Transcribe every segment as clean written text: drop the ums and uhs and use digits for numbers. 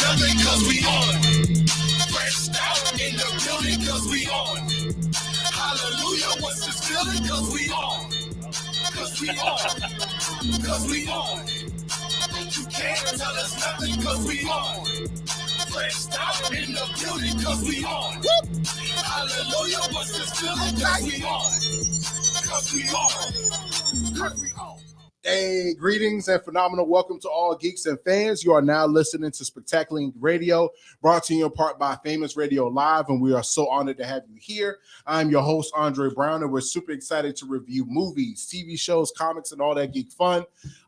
feeling cause we on. Fresh out in the building cause we on. Hallelujah, what's this feeling cause we on. Cause we on. Cause we on. You can't tell us nothing cause we on. Fresh out in the building cause we on. Hallelujah, what's this feeling cause we on. Cause we on. Cause we on. Hey, greetings and phenomenal welcome to all geeks and fans. You are now listening to Spectacular Radio, brought to you in part by Famous Radio Live, and we are so honored to have you here. I'm your host, Andre Brown, and we're super excited to review movies, TV shows, comics, and all that geek fun.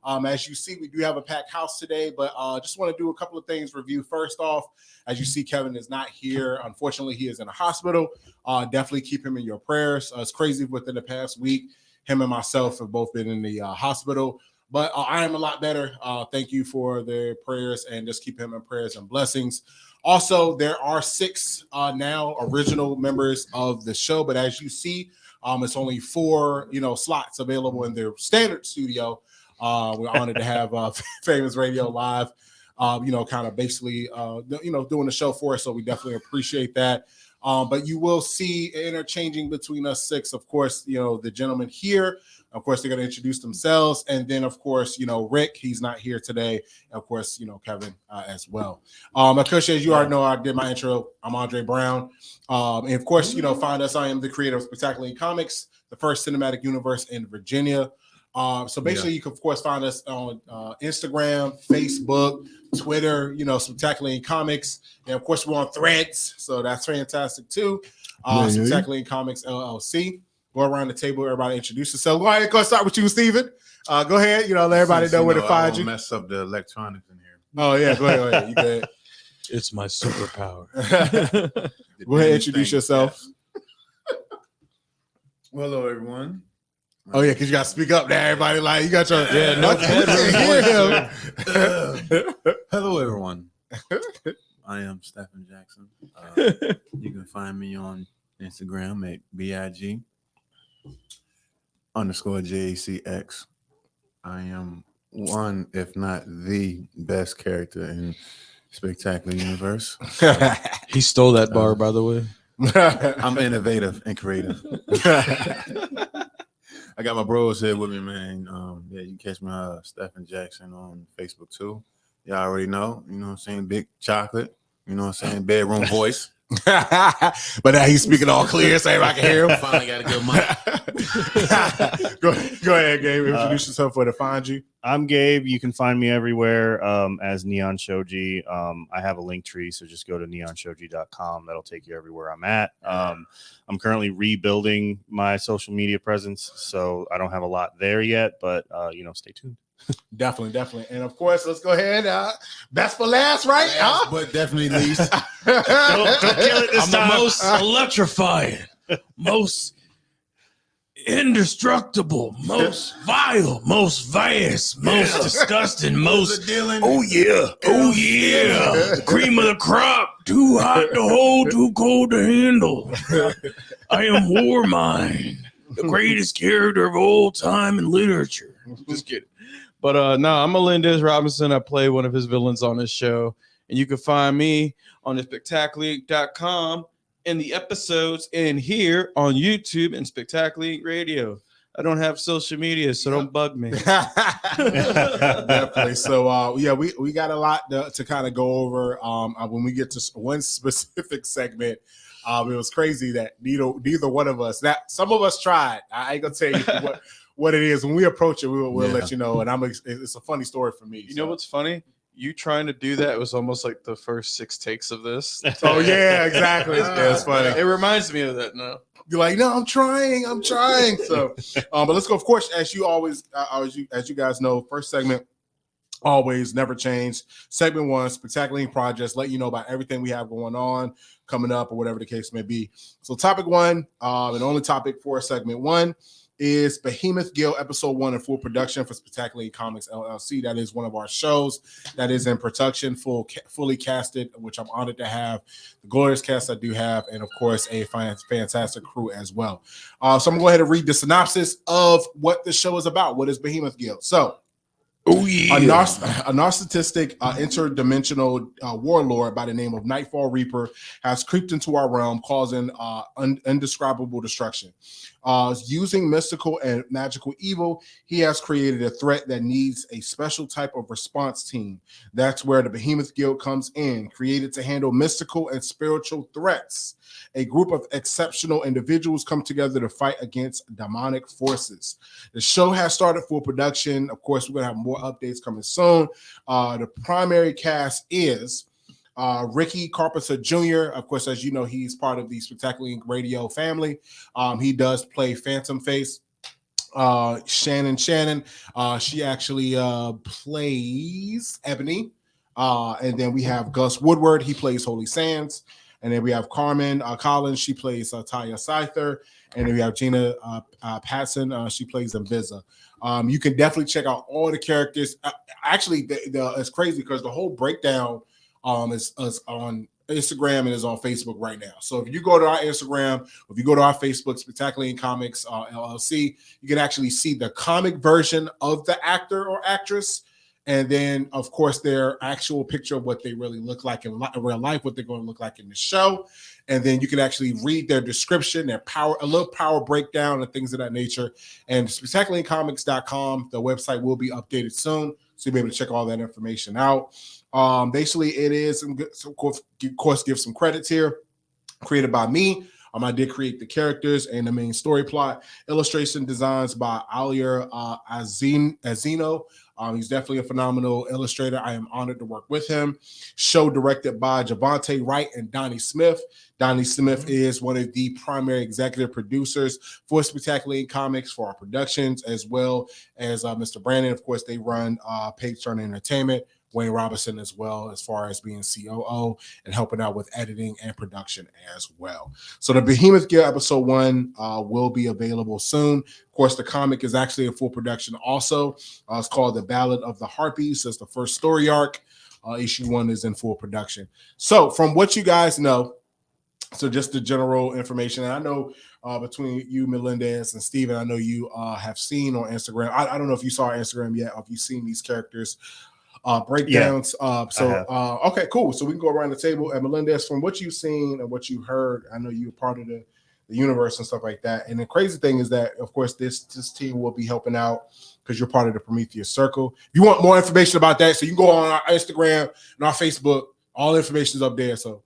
As you see, we do have a packed house today, but just want to do a couple of things. Review first off, as you see, Kevin is not here. Unfortunately, he is in a hospital. Definitely keep him in your prayers. It's crazy within the past week. Him and myself have both been in the hospital, but I am a lot better. Thank you for the prayers, and just keep him in prayers and blessings. Also, there are 6 now original members of the show, but as you see, it's only 4 slots available in their standard studio. We're honored to have Famous Radio Live, kind of basically doing the show for us, so we definitely appreciate that. But you will see interchanging between us 6, of course, the gentleman here, of course, they're going to introduce themselves. And then, of course, Rick, he's not here today. And of course, Kevin as well. Of course, as you already know, I did my intro. I'm Andre Brown. And of course, find us. I am the creator of Spectacular Comics, the first cinematic universe in Virginia. So basically, you can, of course, find us on Instagram, Facebook, Twitter, Spectacular Comics. And of course, we're on Threads. So that's fantastic, too. Spectacular Comics, LLC. Go around the table. Everybody introduce yourself. Go ahead. Go start with you, Steven. Go ahead. Let everybody know where to find you. Mess up the electronics in here. Oh, yeah. Go ahead. You good. It's my superpower. Go ahead. Introduce yourself. Well, hello, everyone. Oh yeah, because you got to speak up there. Everybody, like you got your no Hello, everyone. I am Stephen Jackson. You can find me on Instagram at BIG_JACX. I am one, if not the best character in Spectacular Universe. He stole that bar, by the way. I'm innovative and creative. I got my bros here with me, man. You can catch me Stephen Jackson on Facebook too. Y'all already know, what I'm saying? Big chocolate, bedroom voice. But now he's speaking all clear, so everybody can hear him. Finally got a good mic. Go ahead, Gabe. Introduce yourself where to find you. I'm Gabe. You can find me everywhere as Neon Shoji. I have a link tree, so just go to neonshoji.com. That'll take you everywhere I'm at. I'm currently rebuilding my social media presence, so I don't have a lot there yet, but stay tuned. Definitely. And of course, let's go ahead. Best for last, right? Last, but definitely least. Don't kill it this I'm time. the most electrifying, most indestructible, most vile, most vast, most disgusting, most oh yeah, the cream of the crop, too hot to hold, too cold to handle. I am Warmind, the greatest character of all time in literature. Just kidding. But no, I'm Melendez Robinson. I play one of his villains on this show. And you can find me on the spectacular.com in the episodes and here on YouTube and Spectacular Radio. I don't have social media, so don't bug me. Definitely. So we got a lot to kind of go over when we get to one specific segment. It was crazy that neither one of us, that some of us tried. I ain't gonna tell you what it is. When we approach it, we'll let you know. And it's a funny story for me. You know what's funny? You trying to do that was almost like the first 6 takes of this. Oh yeah, exactly. It's funny. It reminds me of that now. You're like, no, I'm trying. So, but let's go. Of course, as you always, as you guys know, first segment always never change. Segment 1, Spectacular projects, let you know about everything we have going on, coming up, or whatever the case may be. So, topic 1, and only topic for segment 1. Is Behemoth Guild episode 1 in full production for Spectacular Comics LLC. That is one of our shows that is in production, fully casted, which I'm honored to have. The glorious cast I do have, and of course, a fantastic crew as well. So I'm going to go ahead and read the synopsis of what the show is about. What is Behemoth Guild? So Oh yeah. A narcissistic interdimensional warlord by the name of Nightfall Reaper has creeped into our realm, causing indescribable destruction. Using mystical and magical evil, he has created a threat that needs a special type of response team. That's where the Behemoth Guild comes in, created to handle mystical and spiritual threats. A group of exceptional individuals come together to fight against demonic forces. The show has started full production. Of course, we're going to have more updates coming soon. The primary cast is Ricky Carpenter Jr. Of course, as you know, he's part of the Spectacular Inc. radio family. He does play Phantom Face. Shannon, she actually plays Ebony. And then we have Gus Woodward. He plays Holy Sands. And then we have Carmen Collins. She plays Taya Scyther. And then we have Gina Patson. She plays Invisa. You can definitely check out all the characters. Actually, it's crazy because the whole breakdown is on Instagram and is on Facebook right now. So if you go to our Instagram, if you go to our Facebook, Spectacular Inc. Comics LLC, you can actually see the comic version of the actor or actress. And then, of course, their actual picture of what they really look like in real life, what they're going to look like in the show. And then you can actually read their description, their power, a little power breakdown and things of that nature. And spectacularincomics.com, the website will be updated soon. So you'll be able to check all that information out. Basically, it is, of course, give some credits here. Created by me. I did create the characters and the main story plot. Illustration designs by Alier Azino. He's definitely a phenomenal illustrator. I am honored to work with him. Show directed by Javante Wright and Donnie Smith. Donnie Smith is one of the primary executive producers for Spectacular Inc. Comics for our productions, as well as Mr. Brandon. Of course, they run Page Turner Entertainment. Wayne Robinson as well, as far as being COO and helping out with editing and production as well. So the Behemoth Guild episode 1 will be available soon. Of course, the comic is actually in full production also. It's called The Ballad of the Harpies. That's the first story arc. Issue 1 is in full production. So from what you guys know, so just the general information, and I know between you, Melendez, and Steven, I know you have seen on Instagram. I don't know if you saw our Instagram yet, or if you've seen these characters breakdowns. Okay, cool. So we can go around the table. And Melendez, from what you've seen and what you heard, I know you're part of the universe and stuff like that. And the crazy thing is that, of course, this team will be helping out because you're part of the Prometheus Circle. If you want more information about that, so you can go on our Instagram and our Facebook. All information is up there. So,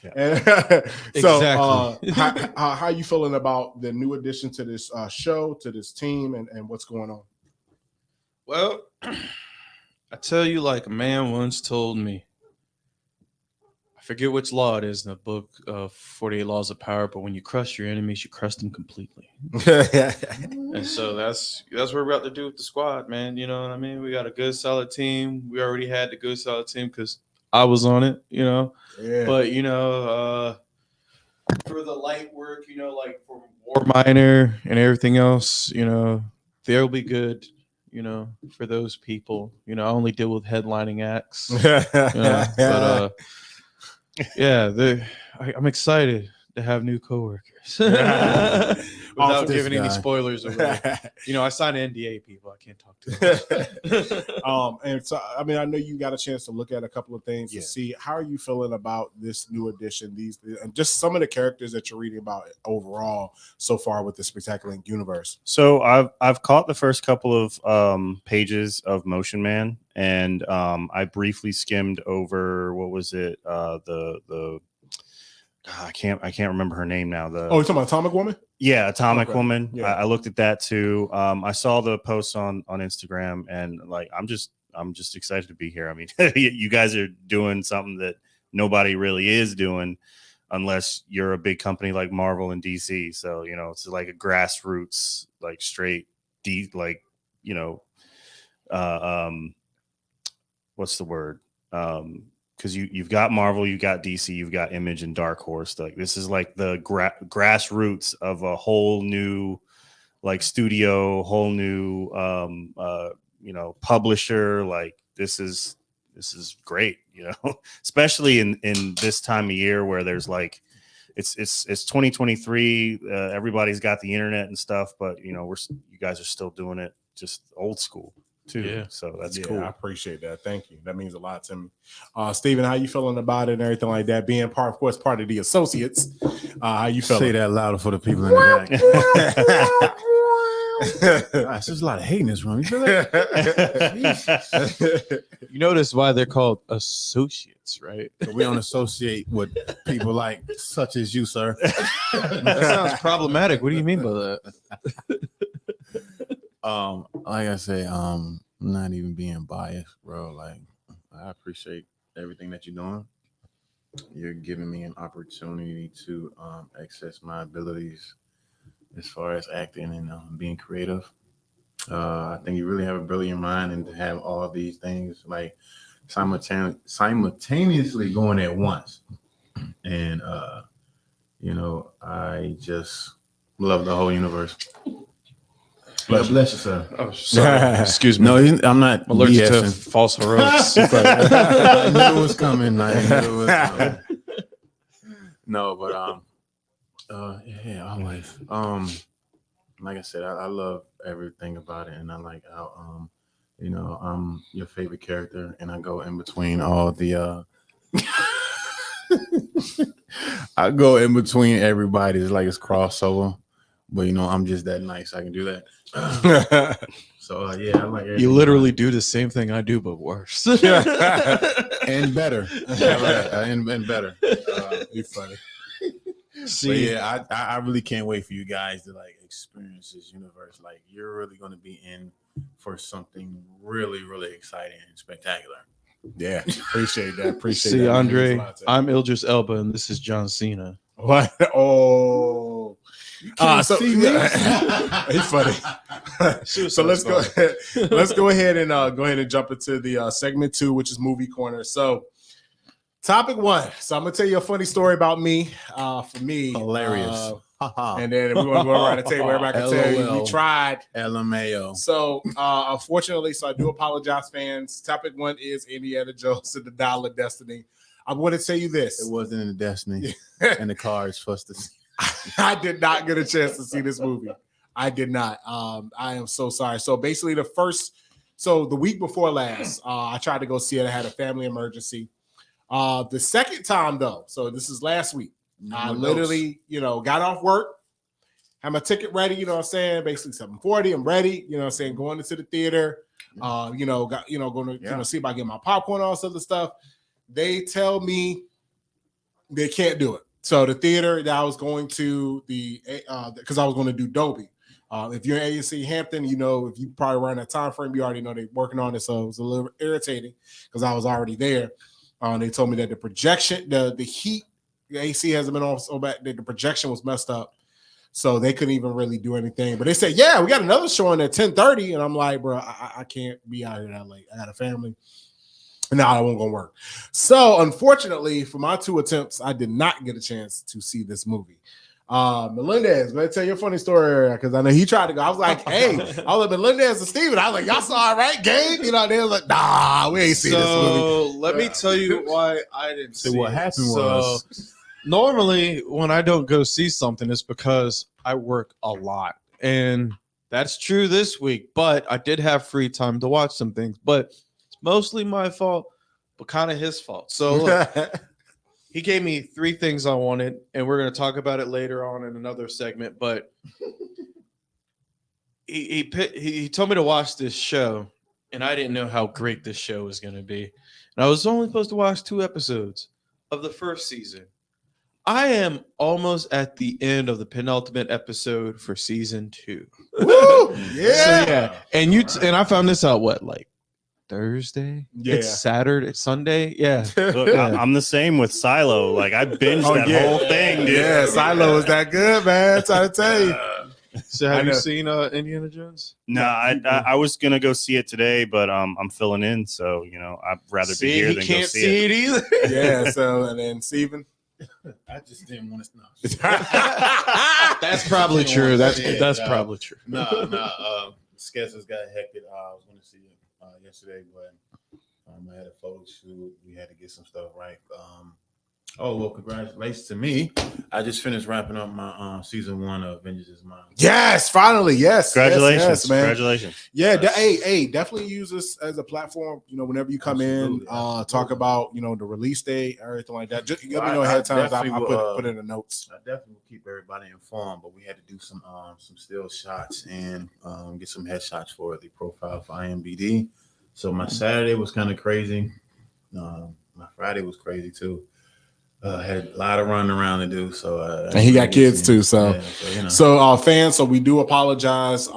yeah. Exactly. How are you feeling about the new addition to this show, to this team, and what's going on? Well, I tell you, like a man once told me, I forget which law it is in the book of 48 Laws of Power, but when you crush your enemies, you crush them completely. And so that's what we're about to do with the squad, man. You know what I mean? We got a good, solid team. We already had the good, solid team because I was on it, you know. Yeah. But, you know, for the light work, you know, like for War Miner and everything else, you know, they'll be good. You know, for those people, you know, I only deal with headlining acts. You know, but yeah, I'm excited to have new coworkers. Without giving any spoilers away. You know, I signed an NDA, people. I can't talk to them. And so, I mean, I know you got a chance to look at a couple of things to see how are you feeling about this new edition, and just some of the characters that you're reading about overall so far with the Spectacular Inc. universe. So I've caught the first couple of pages of Motion Man, and I briefly skimmed over what was it? I can't remember her name now. You're talking about Atomic Woman? Yeah, Atomic Woman. Yeah. I looked at that too. I saw the posts on Instagram, and like I'm just excited to be here. I mean, you guys are doing something that nobody really is doing, unless you're a big company like Marvel and DC. So you know, it's like a grassroots, like straight like you know, what's the word? Because you've got Marvel, you've got DC, you've got Image and Dark Horse. Like this is like the grassroots of a whole new like studio, whole new you know, publisher. Like this is great, you know, especially in this time of year where there's like it's 2023. Everybody's got the internet and stuff, but you know, you guys are still doing it just old school. too. Yeah. So that's I cool. appreciate that. Thank you. That means a lot to me. Steven, how you feeling about it and everything like that? Being part of the associates. How you feeling? Say that louder for the people in the back. Gosh, there's a lot of hate in this room. You feel that? You notice why they're called associates, right? So we don't associate with people like such as you, sir. That sounds problematic. What do you mean by that? Like I say, not even being biased, bro. Like, I appreciate everything that you're doing. You're giving me an opportunity to access my abilities as far as acting and being creative. I think you really have a brilliant mind, and to have all these things like simultaneously going at once. And I just love the whole universe. Bless you, sir. Oh, sorry. Excuse me. No, I'm not I'm allergic to BSing. false heroics. I knew it was coming. I knew it was coming. No, but yeah, always. Like I said, I love everything about it, and I like how I'm your favorite character, and I go in between all the I go in between everybody. It's like it's crossover, but I'm just that nice. I can do that. So yeah, I like everything. You literally do the same thing I do, but worse. and better. And better. You're funny. See, But yeah, I really can't wait for you guys to like experience this universe. Like, you're really going to be in for something really, really exciting and spectacular. Yeah, appreciate that. Appreciate see, that. Andre, I'm Idris Elba, and this is John Cena. What? Oh. So he's funny. So let's go ahead. Let's go ahead and jump into the segment 2, which is movie corner. So topic 1. So I'm gonna tell you a funny story about me. For me, Hilarious. And then we're gonna go around the table. Everybody can tell you we tried. LMAO. So unfortunately, so I do apologize, fans. Topic 1 is Indiana Jones and the Dial of Destiny. I'm going to tell you this. It wasn't in the Destiny and the cards for us to see. I did not get a chance to see this movie. I did not. I am so sorry. So basically the week before last, I tried to go see it. I had a family emergency. The second time though, so this is last week, I literally, got off work, had my ticket ready, you know what I'm saying? Basically 7:40, I'm ready, you know what I'm saying? Going into the theater, going to see if I get my popcorn, all this other stuff. They tell me they can't do it. So the theater that I was going to, because I was going to do Dolby. If you're in ASC Hampton, if you probably around that time frame, you already know they're working on it. So it was a little irritating because I was already there. They told me that the projection, the heat, the AC hasn't been on so bad that the projection was messed up. So they couldn't even really do anything. But they said, yeah, we got another showing at 10:30. And I'm like, bro, I can't be out here that late. I got a family. No, I won't go work. So unfortunately, for my 2 attempts, I did not get a chance to see this movie. Melendez, let me tell you a funny story because I know he tried to go. I was like, hey, I was like, Melendez and Steven. I was like, y'all saw it, right, Gabe? They were like, nah, we ain't seen this movie. So let me tell you why I didn't see what happened was normally when I don't go see something, it's because I work a lot. And that's true this week. But I did have free time to watch some things. But it's mostly my fault, but kind of his fault. So look, he gave me 3 things I wanted, and we're going to talk about it later on in another segment. But he told me to watch this show, and I didn't know how great this show was going to be. And I was only supposed to watch 2 episodes of the first season. I am almost at the end of the penultimate episode for season 2. Woo! Yeah. So, and I found this out Thursday? Yeah. It's Saturday, it's Sunday. Yeah. Look, I'm the same with Silo. Like, I binged whole thing, dude. Yeah, Silo is that good, man. I'm trying to tell you. So have you seen Indiana Jones? No, I was gonna go see it today, but I'm filling in, so I'd rather be here than go can't see see it. it either. Yeah, so and then Steven. I just didn't want to know. That's probably true. That's probably true. No. Schedules got hectic. I was going to see it yesterday, but I had a photo shoot. We had to get some stuff right. Oh well, congratulations to me. I just finished wrapping up my season 1 of Vengeance is Mine. Yes, finally, yes. Congratulations, yes, man. congratulations. Yeah, hey, definitely use this as a platform. You know, whenever you come in, talk about the release date, everything like that. Just let me know ahead of time. I put in the notes. I definitely will keep everybody informed, but we had to do some still shots and get some headshots for the profile for IMBD. So my Saturday was kind of crazy. My Friday was crazy too. Had a lot of running around to do, so and he got kids too. So, yeah, fans. So we do apologize. We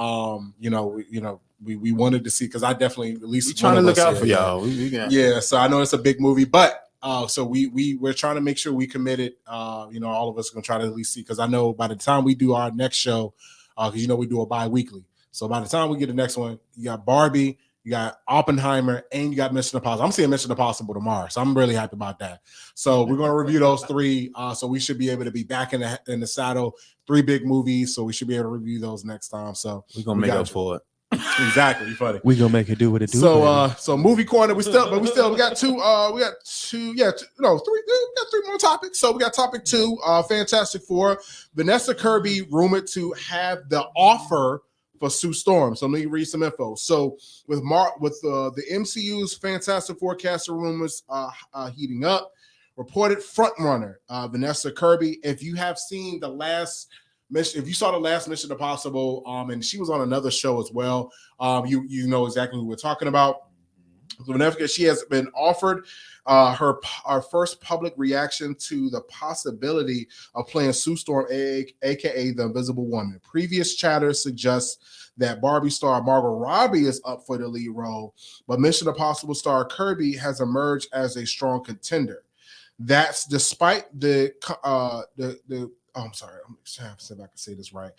wanted to see because I definitely at least trying to look out for y'all. Yeah, so I know it's a big movie, but so we're trying to make sure we committed. All of us are gonna try to at least see because I know by the time we do our next show, because we do a bi-weekly. So by the time we get the next one, you got Barbie. You got Oppenheimer and you got Mission Impossible. I'm seeing Mission Impossible tomorrow, so I'm really happy about that. So we're going to review those 3. So we should be able to be back in the saddle. 3 big movies, so we should be able to review those next time. So we're gonna make up for it. Exactly, you funny. We gonna make it do what it do. So movie corner. We got 2. We got 3 more topics. So we got topic 2. Fantastic Four. Vanessa Kirby rumored to have the offer for Sue Storm. So let me read some info. So with the MCU's Fantastic Four casting rumors heating up, reported frontrunner Vanessa Kirby. If you have seen the last mission, if you saw the last Mission Impossible, and she was on another show as well, you know exactly who we're talking about. So she has been offered our first public reaction to the possibility of playing Sue Storm, aka the Invisible Woman. Previous chatter suggests that Barbie star Margot Robbie is up for the lead role, but Mission Impossible star Kirby has emerged as a strong contender. That's despite I'm sorry, I'm trying to see if I can say this right.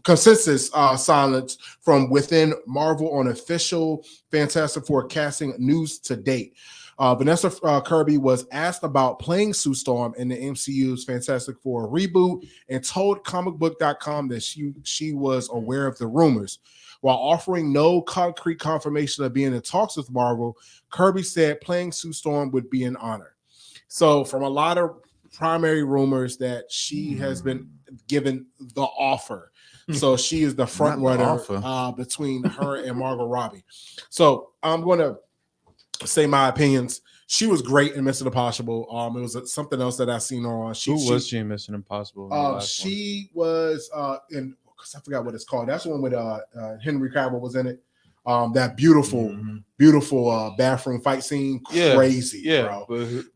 Consensus silence from within Marvel on official Fantastic Four casting news to date. Vanessa Kirby was asked about playing Sue Storm in the MCU's Fantastic Four reboot and told comicbook.com that she was aware of the rumors. While offering no concrete confirmation of being in talks with Marvel, Kirby said playing Sue Storm would be an honor. So from a lot of primary rumors that she has been given the offer. So she is the front runner between her and Margot Robbie. So I'm going to say my opinions. She was great in Mission Impossible. It was something else that I seen her on. Who was she in Mission Impossible? She was in, I forgot what it's called. That's the one with Henry Cavill was in it. That beautiful bathroom fight scene, crazy, bro.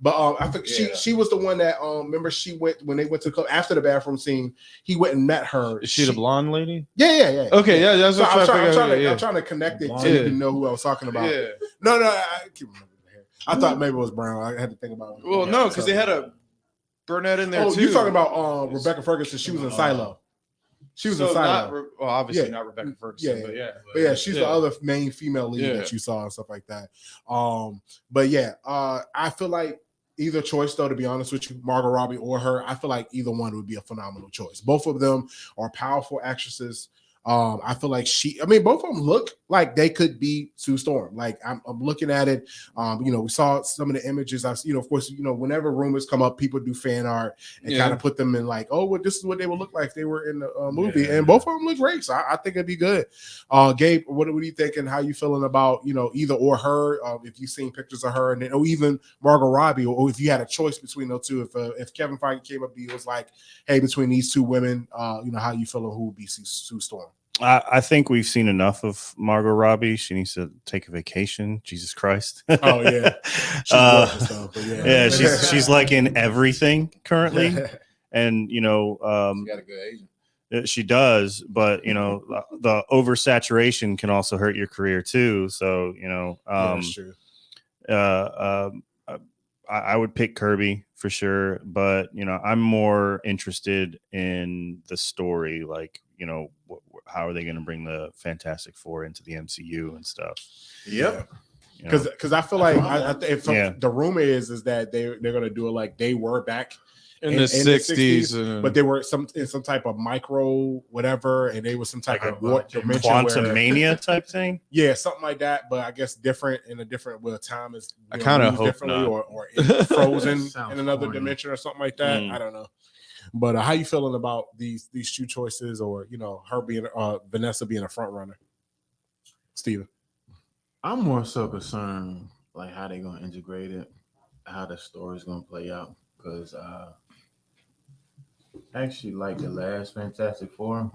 But I think she was the one that remember she went when they went to after the bathroom scene. He went and met her. Is she the blonde lady? Yeah. Okay, yeah. That's what I'm trying to connect it so you can know who I was talking about. Yeah. No, I can't remember the hair. I thought maybe it was brown. I had to think about it. Well, no, because they had a brunette in there too. You're talking about Rebecca Ferguson. She was in Silo. She was in Silo. Obviously not Rebecca Ferguson, but she's the other main female lead that you saw and stuff like that. I feel like either choice, though, to be honest with you, Margot Robbie or her, I feel like either one would be a phenomenal choice. Both of them are powerful actresses. I feel like both of them look like they could be Sue Storm. Like I'm looking at it. We saw some of the images. Of course, whenever rumors come up, people do fan art and kind of put them in like, oh, well, this is what they would look like if they were in the movie. And both of them look great. So I think it'd be good. Gabe, what are you thinking? How you feeling about, either or her, if you've seen pictures of her or even Margot Robbie, or if you had a choice between those two, if Kevin Feige came up to you, was like, hey, between these two women, how you feeling who would be Sue Storm? I think we've seen enough of Margot Robbie. She needs to take a vacation. Jesus Christ. Oh yeah. She's like in everything currently. And she got a good agent. She does, but the oversaturation can also hurt your career too. So, that's true. I would pick Kirby for sure, but I'm more interested in the story, like, how are they going to bring the Fantastic Four into the MCU and stuff? Yep. Because I feel like the rumor is that they're going to do it like they were back in the 60s, but they were in some type of micro whatever, and they was some type Like of warp dimension, Quantum where, Mania type thing. yeah, something like that. But I guess different in a different where time is I kind of used hope differently, not. or frozen Sounds in another corny. dimension or something like that. I don't know. But how you feeling about these two choices, or her being Vanessa being a front runner, Steven? I'm more so concerned like how they gonna integrate it, how the story's gonna play out. Because actually, like the last Fantastic Four,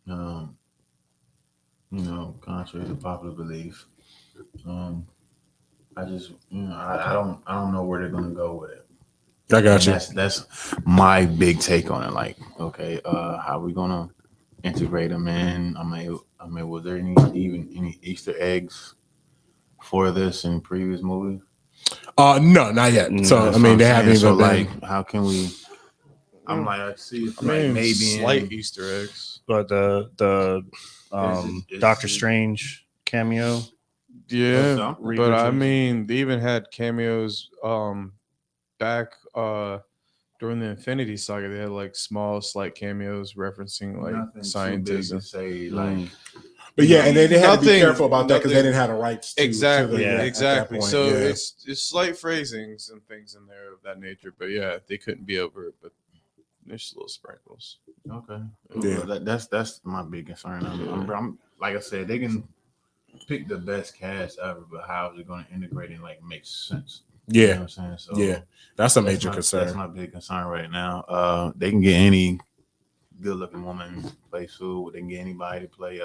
contrary to popular belief, I just I don't know where they're gonna go with it. I got you. That's my big take on it. Like, okay, how are we gonna integrate them in? I mean, was there any Easter eggs for this in previous movies? No, not yet. So I mean, they haven't even been. Like, how can we? I'm like, I see if like maybe slight Easter eggs, but the It's Doctor Strange cameo. yeah. Reed But I Richards. mean, they even had cameos back during the Infinity Saga. They had like small, slight cameos referencing like nothing scientists. too big to say like. But yeah, and they had to be Nothing- careful about that because they nothing- didn't have the rights to Exactly, to the, at that exactly. point. So yeah. it's slight phrasings and things in there of that nature. But yeah, they couldn't be over it. But there's little sprinkles. Okay. Yeah. Well, that's my big concern. I'm like I said, they can pick the best cast ever, but how is it going to integrate and like make sense? Yeah. You know what I'm saying? So Yeah. That's a major concern. That's my big concern right now. They can get any good-looking woman to play Sue. They can get anybody to play.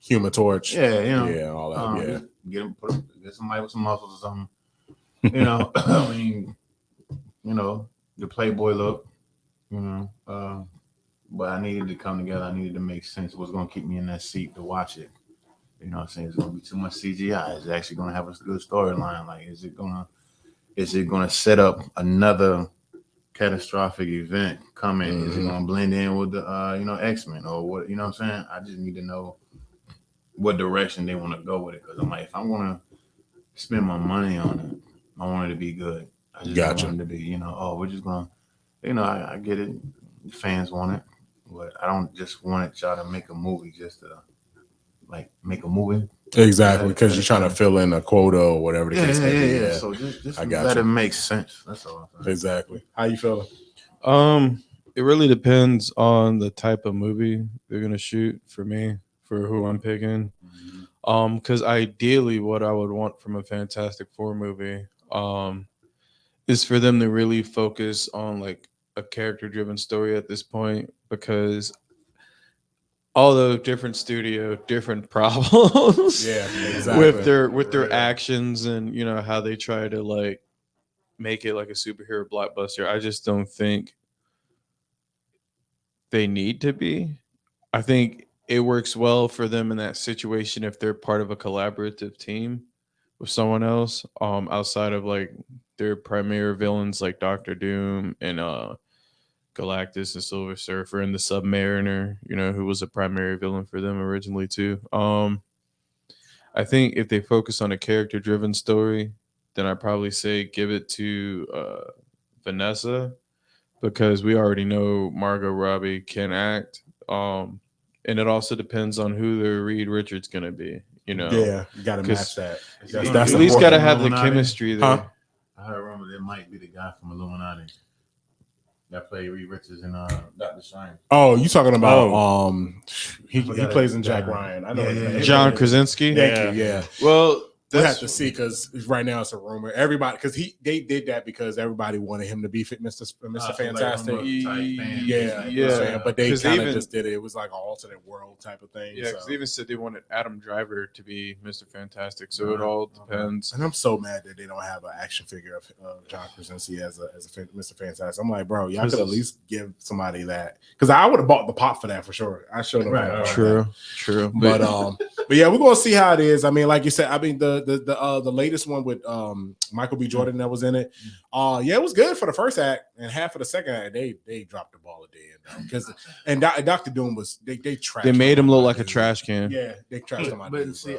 Human Torch. Yeah, Yeah, all that. Yeah. Get somebody with some muscles or something. I mean, the Playboy look. But I needed to come together. I needed to make sense. What's going to keep me in that seat to watch it? You know what I'm saying? It's going to be too much CGI. Is it actually going to have a good storyline? Like, is it going to set up another catastrophic event coming? Is it going to blend in with the X-Men or what? You know what I'm saying? I just need to know what direction they want to go with it. Because I'm like, if I'm going to spend my money on it, I want it to be good. I just don't want it to be, we're just going to, I get it. The fans want it. But I don't just want y'all to make a movie just to make a movie. Exactly, because you're trying to fill in a quota or whatever the case may be. Yeah. So just I got let you. it make sense. That's all. Exactly. How you feeling? It really depends on the type of movie they're gonna shoot for me, for who I'm picking. Because ideally, what I would want from a Fantastic Four movie, is for them to really focus on like a character-driven story at this point, because although different studio, different problems, Yeah, exactly. with their actions and how they try to like make it like a superhero blockbuster, I just don't think they need to be. I think it works well for them in that situation if they're part of a collaborative team with someone else, outside of like their primary villains like Doctor Doom and Galactus and Silver Surfer and the Submariner, who was a primary villain for them originally too. I think if they focus on a character-driven story, then I'd probably say give it to Vanessa, because we already know Margot Robbie can act. And it also depends on who the Reed Richards gonna be. Yeah, you got to 'Cause match that. At least got to have the chemistry there. Huh? I heard rumor there might be the guy from Illuminati that played Reed Richards in Doctor Strange. Oh, you talking about he forgot plays his in Jack name. Ryan. I know Yeah, his yeah, name. John Krasinski. Thank you. Yeah. Well, We'll have to see, because right now it's a rumor. Everybody, because they did that because everybody wanted him to be Mr. Fantastic. Yeah. But they 'Cause they kind of even- just did it. It was like an alternate world type of thing. Yeah, because so. they even said they wanted Adam Driver to be Mr. Fantastic. So it all depends. And I'm so mad that they don't have an action figure of John Krasinski as a Mr. Fantastic. I'm like, bro, y'all could at least give somebody that, because I would have bought the pop for that for sure. I showed them. Right. True. But yeah, we're gonna see how it is. I mean, like you said, I mean the latest one with Michael B. Jordan that was in it. Yeah, it was good for the first act, and half of the second act they dropped the ball at the end, because Dr. Doom was they trashed. They made him look like a trash can. Yeah, they trashed him. But see,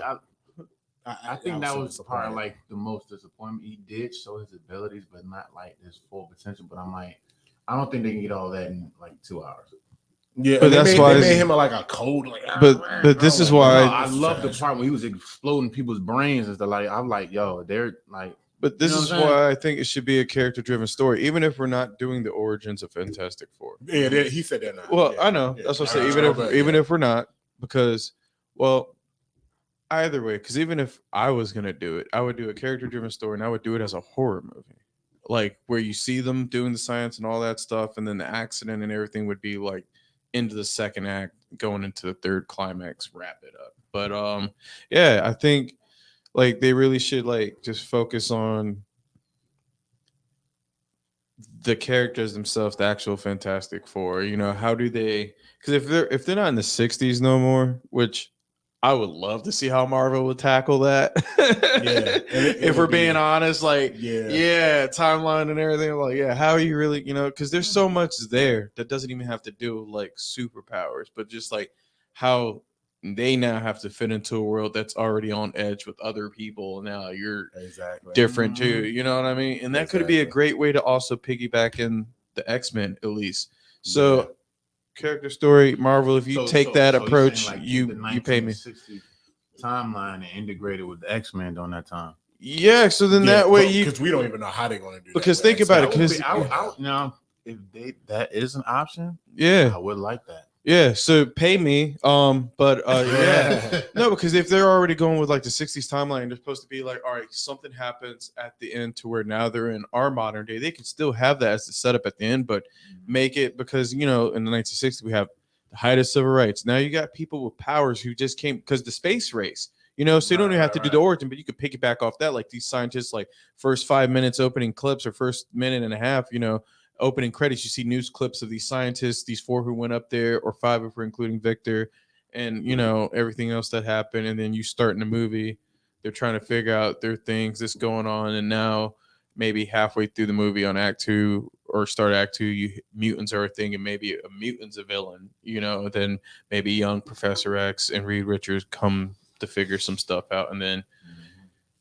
I think that was so part of like the most disappointment. He did show his abilities, but not like his full potential. But I'm like, I don't think they can get all that in like 2 hours. Yeah, But and that's they why made it's- him like a cold. Like, But this is No, why. I love the part when he was exploding people's brains and stuff. Like I'm like, yo, they're like. But this You know is what I'm saying? why I think it should be a character-driven story, even if we're not doing the origins of Fantastic Four. Yeah, he said that now. Well, Yeah, I know yeah. that's what I All say. right, Even if we're not, because either way, because even if I was gonna do it, I would do a character-driven story, and I would do it as a horror movie, like where you see them doing the science and all that stuff, and then the accident and everything would be like into the second act, going into the third climax, wrap it up. But yeah, I think like they really should like just focus on the characters themselves, the actual Fantastic Four. You know, how do they? Because if they're not in the '60s no more, which I would love to see how Marvel would tackle that. If we're being honest, like yeah, timeline and everything. Like yeah, how are you really? You know, because there's so much there that doesn't even have to do with like superpowers, but just like how they now have to fit into a world that's already on edge with other people. Now you're different too. You know what I mean? And that could be a great way to also piggyback in the X-Men at least. So character story, Marvel, if you take that approach, like you pay me. 1960 timeline and integrate it with the X-Men during that time. Yeah, so then that way you, because we don't even know how they're going to do that. because think about it, because now if that is an option, yeah, I would like that. Yeah, so pay me. But yeah. No, because if they're already going with like the 60s timeline, they're supposed to be like, all right, something happens at the end to where now they're in our modern day. They can still have that as the setup at the end, but make it because you know, in the 1960s we have the height of civil rights. Now you got people with powers who just came because the space race, you know, so you don't even have to do the origin, but you could pick it back off that. Like these scientists, like first 5 minutes opening clips or first minute and a half, you know. Opening credits, you see news clips of these scientists, these 4 who went up there, or 5 if we're including Victor, and you know everything else that happened. And then you start in the movie, they're trying to figure out their things that's going on, and now maybe halfway through the movie on Act 2 or start Act 2, mutants are a thing, and maybe a mutant's a villain. You know, then maybe young Professor X and Reed Richards come to figure some stuff out, and then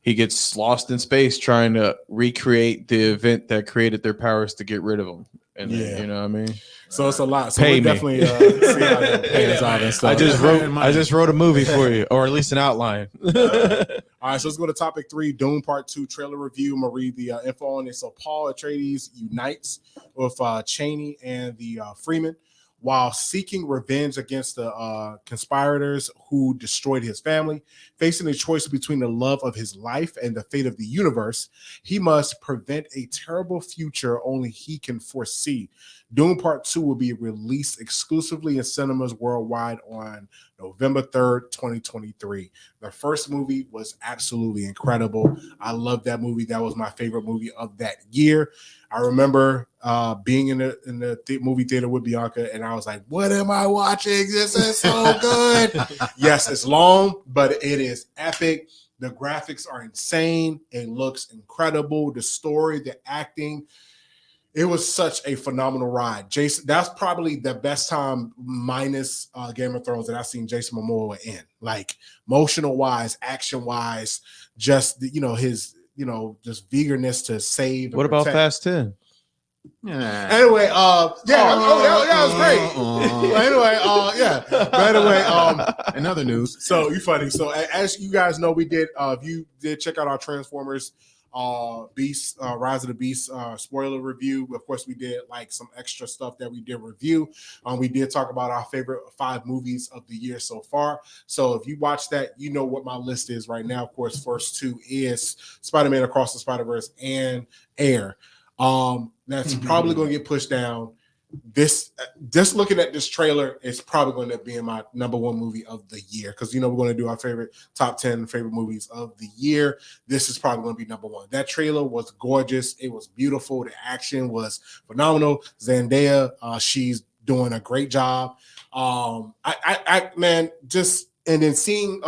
he gets lost in space trying to recreate the event that created their powers to get rid of them. And then, you know what I mean? So it's a lot. So Pay we'll me. definitely see how that pans out and stuff. I just wrote a movie for you, or at least an outline. All right, so let's go to topic 3, Dune Part 2 trailer review. I'm gonna read the info on it. So Paul Atreides unites with Cheney and the Freeman while seeking revenge against the conspirators who destroyed his family. Facing a choice between the love of his life and the fate of the universe, he must prevent a terrible future only he can foresee. Dune Part 2 will be released exclusively in cinemas worldwide on November 3rd, 2023. The first movie was absolutely incredible. I love that movie. That was my favorite movie of that year. I remember being in the movie theater with Bianca, and I was like, what am I watching? This is so good. Yes, it's long, but it is epic. The graphics are insane. It looks incredible. The story, the acting, it was such a phenomenal ride. Jason, that's probably the best time minus Game of Thrones that I've seen Jason Momoa in. Like emotional wise, action wise, just his just eagerness to save. What about Fast 10? Yeah. Anyway, that was great. Anyway, By the way, in other news. So you funny. So as you guys know, we did. If you did check out our Transformers Beast, Rise of the Beast spoiler review. Of course, we did like some extra stuff that we did review. We did talk about our favorite 5 movies of the year so far. So if you watch that, you know what my list is right now. Of course, first 2 is Spider-Man Across the Spider-Verse and Air. That's probably going to get pushed down. This just looking at this trailer, it's probably going to be in my number 1 movie of the year because we're going to do our favorite top 10 favorite movies of the year. This is probably going to be number 1. That trailer was gorgeous. It was beautiful. The action was phenomenal. Zendaya, she's doing a great job. Man, just and then seeing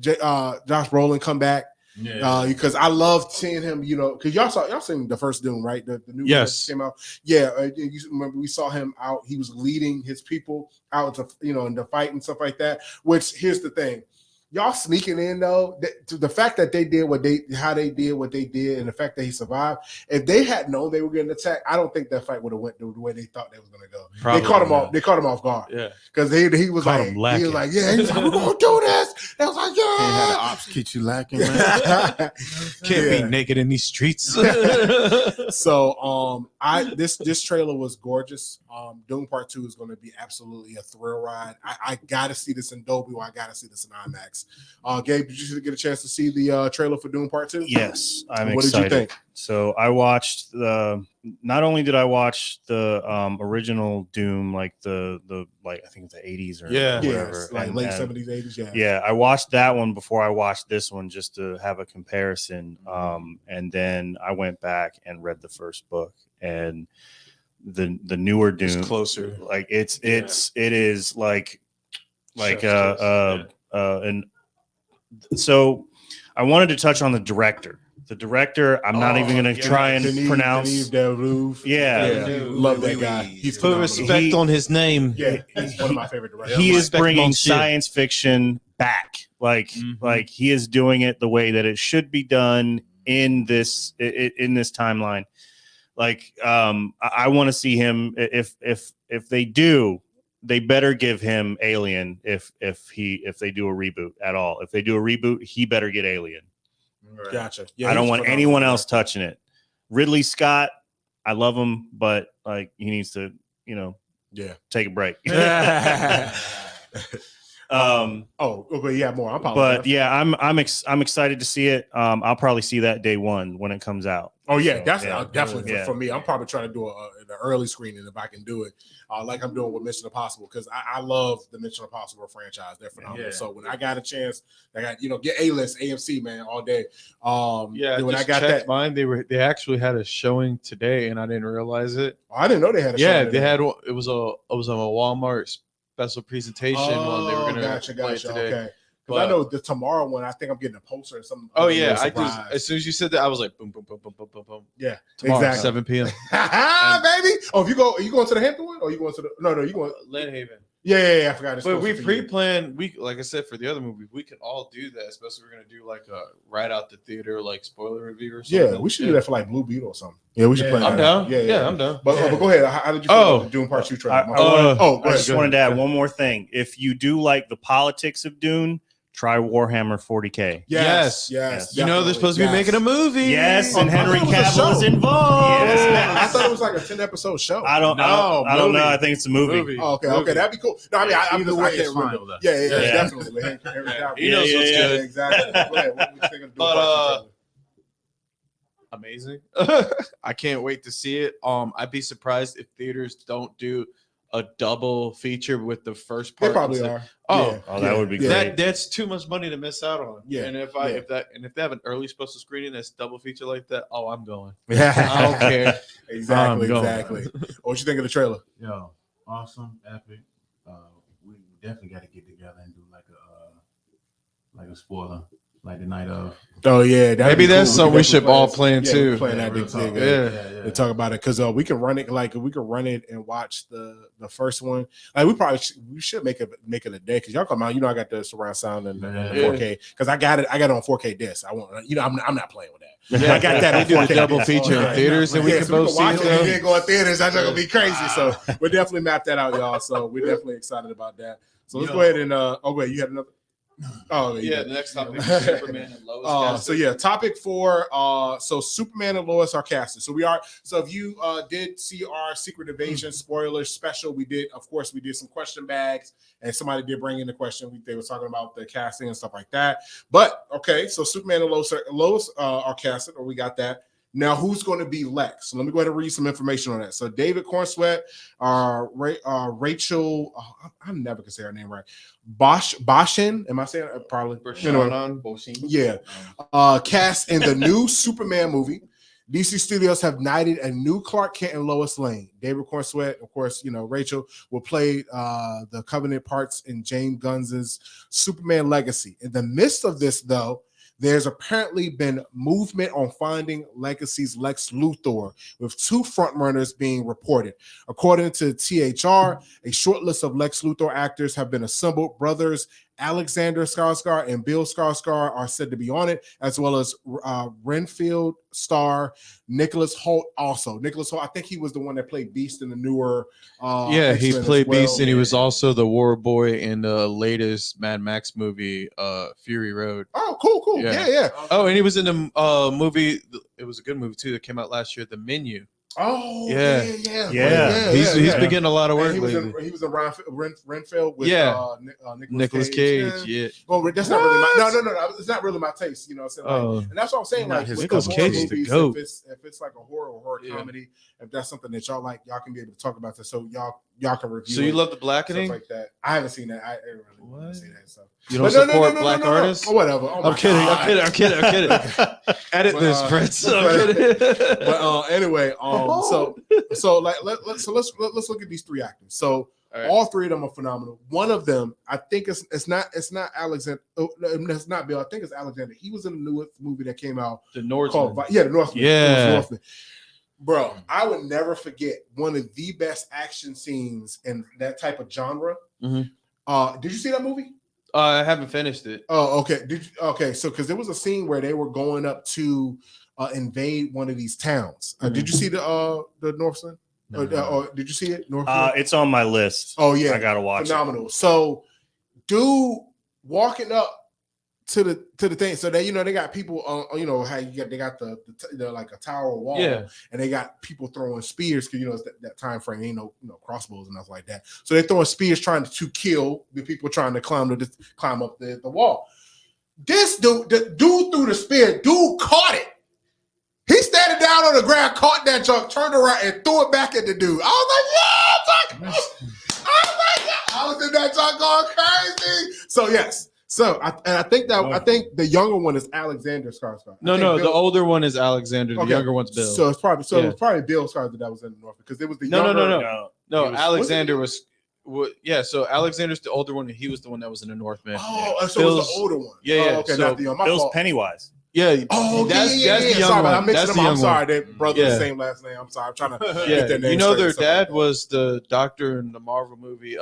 Josh Brolin come back. Yeah, because I loved seeing him, because y'all seen the first Dune, right? The new one that came out. Yeah, you remember we saw him out. He was leading his people out to, in the fight and stuff like that. Which here's the thing, y'all sneaking in though. The fact that they did what they did, and the fact that he survived. If they had known they were getting attacked, I don't think that fight would have went the way they thought they was going to go. Probably they caught him not. off. They caught him off guard. Yeah, because he was Caught like, him he lacking. was like, yeah, he was like, we're gonna do this. They was like, Can't have the yeah. ops get you lacking, man. Can't Yeah. be naked in these streets. So this trailer was gorgeous. Dune Part 2 is going to be absolutely a thrill ride. I gotta see this in Dolby, or I gotta see this in IMAX. Gabe, did you get a chance to see the trailer for Dune Part 2? Yes, I'm What excited. did you think? So I watched not only did I watch the original Doom, like the I think the 80s or whatever, Yes, like late 70s, 80s. Yeah, I watched that one before I watched this one just to have a comparison. And then I went back and read the first book, and the newer Dune, It's closer. like it is like and so I wanted to touch on the director. The director, I'm not even going to try and pronounce. Denis Villeneuve. Yeah. Love that guy. He's Put phenomenal. respect on his name. Yeah, he's one of my favorite directors. He is Respect bringing mon shit. science fiction back. Like he is doing it the way that it should be done in this timeline. Like I want to see him. If they do, they better give him Alien. If they do a reboot at all, if they do a reboot, he better get Alien. Gotcha. Yeah, I don't he's want phenomenal. anyone else touching it. Ridley Scott, I love him, but like he needs to, take a break. Okay, yeah, more. I apologize. But yeah, I'm excited to see it. I'll probably see that day one when it comes out. Oh yeah, So, that's yeah. definitely Yeah. for me. I'm probably trying to do the early screening if I can do it, like I'm doing with Mission Impossible, because I love the Mission Impossible franchise. They're phenomenal. Yeah. So when I got a chance, I got get A-list AMC man all day. Yeah, when I just got checked that, mine. They actually had a showing today, and I didn't realize it. I didn't know they had a show. Yeah, they had. It was a Walmart special presentation one they were gonna gotcha. play today. Okay. Because I know the tomorrow one, I think I'm getting a poster or something. Oh yeah, I just as soon as you said that, I was like, boom, boom, boom, boom, boom, boom, boom. Yeah, Tomorrow, exactly. 7 p.m. Baby. Oh, if you go, are you going to the Hampton one, or are you going to the? No, you going? Lynn Haven. Yeah. I forgot. It's But supposed we to be- pre-planned. We like I said for the other movie, we could all do that. Especially we're gonna do like a right out the theater like spoiler review or something. Yeah, we should do that for like Blue Beetle or something. Yeah, we should play. I'm that out. down. Yeah, I'm down. But go ahead. How did you feel about the Dune Part 2 trailer? I I just wanted to add one more thing. If you do like the politics of Dune, try Warhammer 40K. Yes. You know they're supposed to be making a movie. Yes, and I Henry thought it was a Cavill is show. involved. Yes. I thought it was like a 10-episode show. I don't know. I think it's a movie. Oh, okay, that'd be cool. No, I mean, Either way, I it's can't fine remember. with us. Yeah, Yeah. definitely. With Henry Cavill. He knows what's good. Exactly. Go ahead. What you think of the Dune But, Part 2 trailer? Amazing. I can't wait to see it. I'd be surprised if theaters don't do a double feature with the first part. They probably are. Oh, that would be great. That's too much money to miss out on. Yeah, And if they have an early special screening that's double feature like that, I'm going. Yeah, I don't care. Exactly. I'm going. Exactly. What you think of the trailer? Yo, awesome, epic. We definitely got to get together and do like a spoiler, like the night of. Oh yeah, Maybe that's something we should all plan Yeah, too. we're playing that real big talk. thing. To talk about it, because we can run it and watch the first one. Like we should make it a day, because y'all come out. I got the surround sound and the 4K, because I got it on 4K disc. I want I'm not playing with that. Yeah, I got that. They on do the 4K double disc. feature in theaters, and we can so both see watch it. it and Though. then go in theaters. That's gonna be crazy. So we're definitely mapped that out, y'all. So we're definitely excited about that. So let's go ahead and wait, you had another. Oh Yeah, the next topic is Superman and Lois. So yeah, topic 4. So Superman and Lois are casted. So if you did see our Secret Invasion spoiler special, we did some question bags, and somebody did bring in the question. They were talking about the casting and stuff like that. But okay, so Superman and Lois are casted, or we got that. Now, who's going to be Lex? So let me go ahead and read some information on that. So David Cornsweet, Rachel, I'm never gonna say her name right. Boshin, am I saying it? Probably. Yeah. Cast in the new Superman movie. DC Studios have knighted a new Clark Kent and Lois Lane. David Cornsweet, of course, Rachel will play the Covenant parts in James Gunn's Superman Legacy. In the midst of this, though, there's apparently been movement on finding Legacy's Lex Luthor, with 2 frontrunners being reported. According to THR, a short list of Lex Luthor actors have been assembled. Brothers Alexander Skarsgård and Bill Skarsgård are said to be on it, as well as Renfield star Nicholas Hoult. Also, Nicholas Hoult, I think he was the one that played Beast in the newer. He X-Men played as well. Beast, and he was also the war boy in the latest Mad Max movie, Fury Road. Oh, cool. Yeah. Oh, and he was in the movie. It was a good movie too that came out last year, The Menu. Oh, Yeah. He's He's been getting a lot of work he was lately. in Renfield with Nicolas Cage. Yeah. Well, that's not really my no. It's not really my taste, you know. What I'm saying? Oh. And that's what I'm saying. Not Like his with Nicolas the horror Cage is the movies, goat. if it's like a horror Yeah. comedy, if that's something that y'all like, y'all can be able to talk about that. So y'all can review. So you it, love the stuff blackening? like that. I haven't seen that. I really What? haven't seen that. So You don't But support black artists? Oh, whatever. Oh, I'm kidding. I'm kidding. Edit But, this, Prince. I'm kidding. But anyway, so let's look at these three actors. So All right. all three of them are phenomenal. One of them, I think it's not Alexander. It's not Bill. I think it's Alexander. He was in the newest movie that came out The Northman. called the Northman. Yeah. It was Northman. Bro, I would never forget one of the best action scenes in that type of genre. Mhm. Did you see that movie? I haven't finished it. Oh, okay. So because there was a scene where they were going up to invade one of these towns. Did you see the Northman? Or did you see it? Northman? It's on my list. Oh yeah, I gotta watch phenomenal. So, dude, walking up to the thing. So they they got people how they got the like a tower wall, Yeah. and they got people throwing spears because it's that time frame ain't no crossbows and nothing like that. So they're throwing spears trying to kill the people trying to climb up the wall. This dude, the dude threw the spear. Dude caught it. He standing down on the ground, caught that junk, turned around, and threw it back at the dude. I was like, yeah, I was in that junk going crazy. So yes. So I think the younger one is Alexander Skarsgård. No, the older one is Alexander. The younger one's Bill. So it's probably Bill Skarsgård that was in the North because it was the No. younger. No, Alexander was. So Alexander's the older one, and he was the one that was in the Northman. Oh, so it was the older one. Yeah. Okay, So not the young. My Bill's fault. Pennywise. Yeah. That's the young sorry, one. I mixed That's them the up. young I'm sorry. one. They brother Yeah. the same last name. I'm sorry. I'm trying to get Yeah. their name Their straight and stuff dad like that. was the doctor in the Marvel movie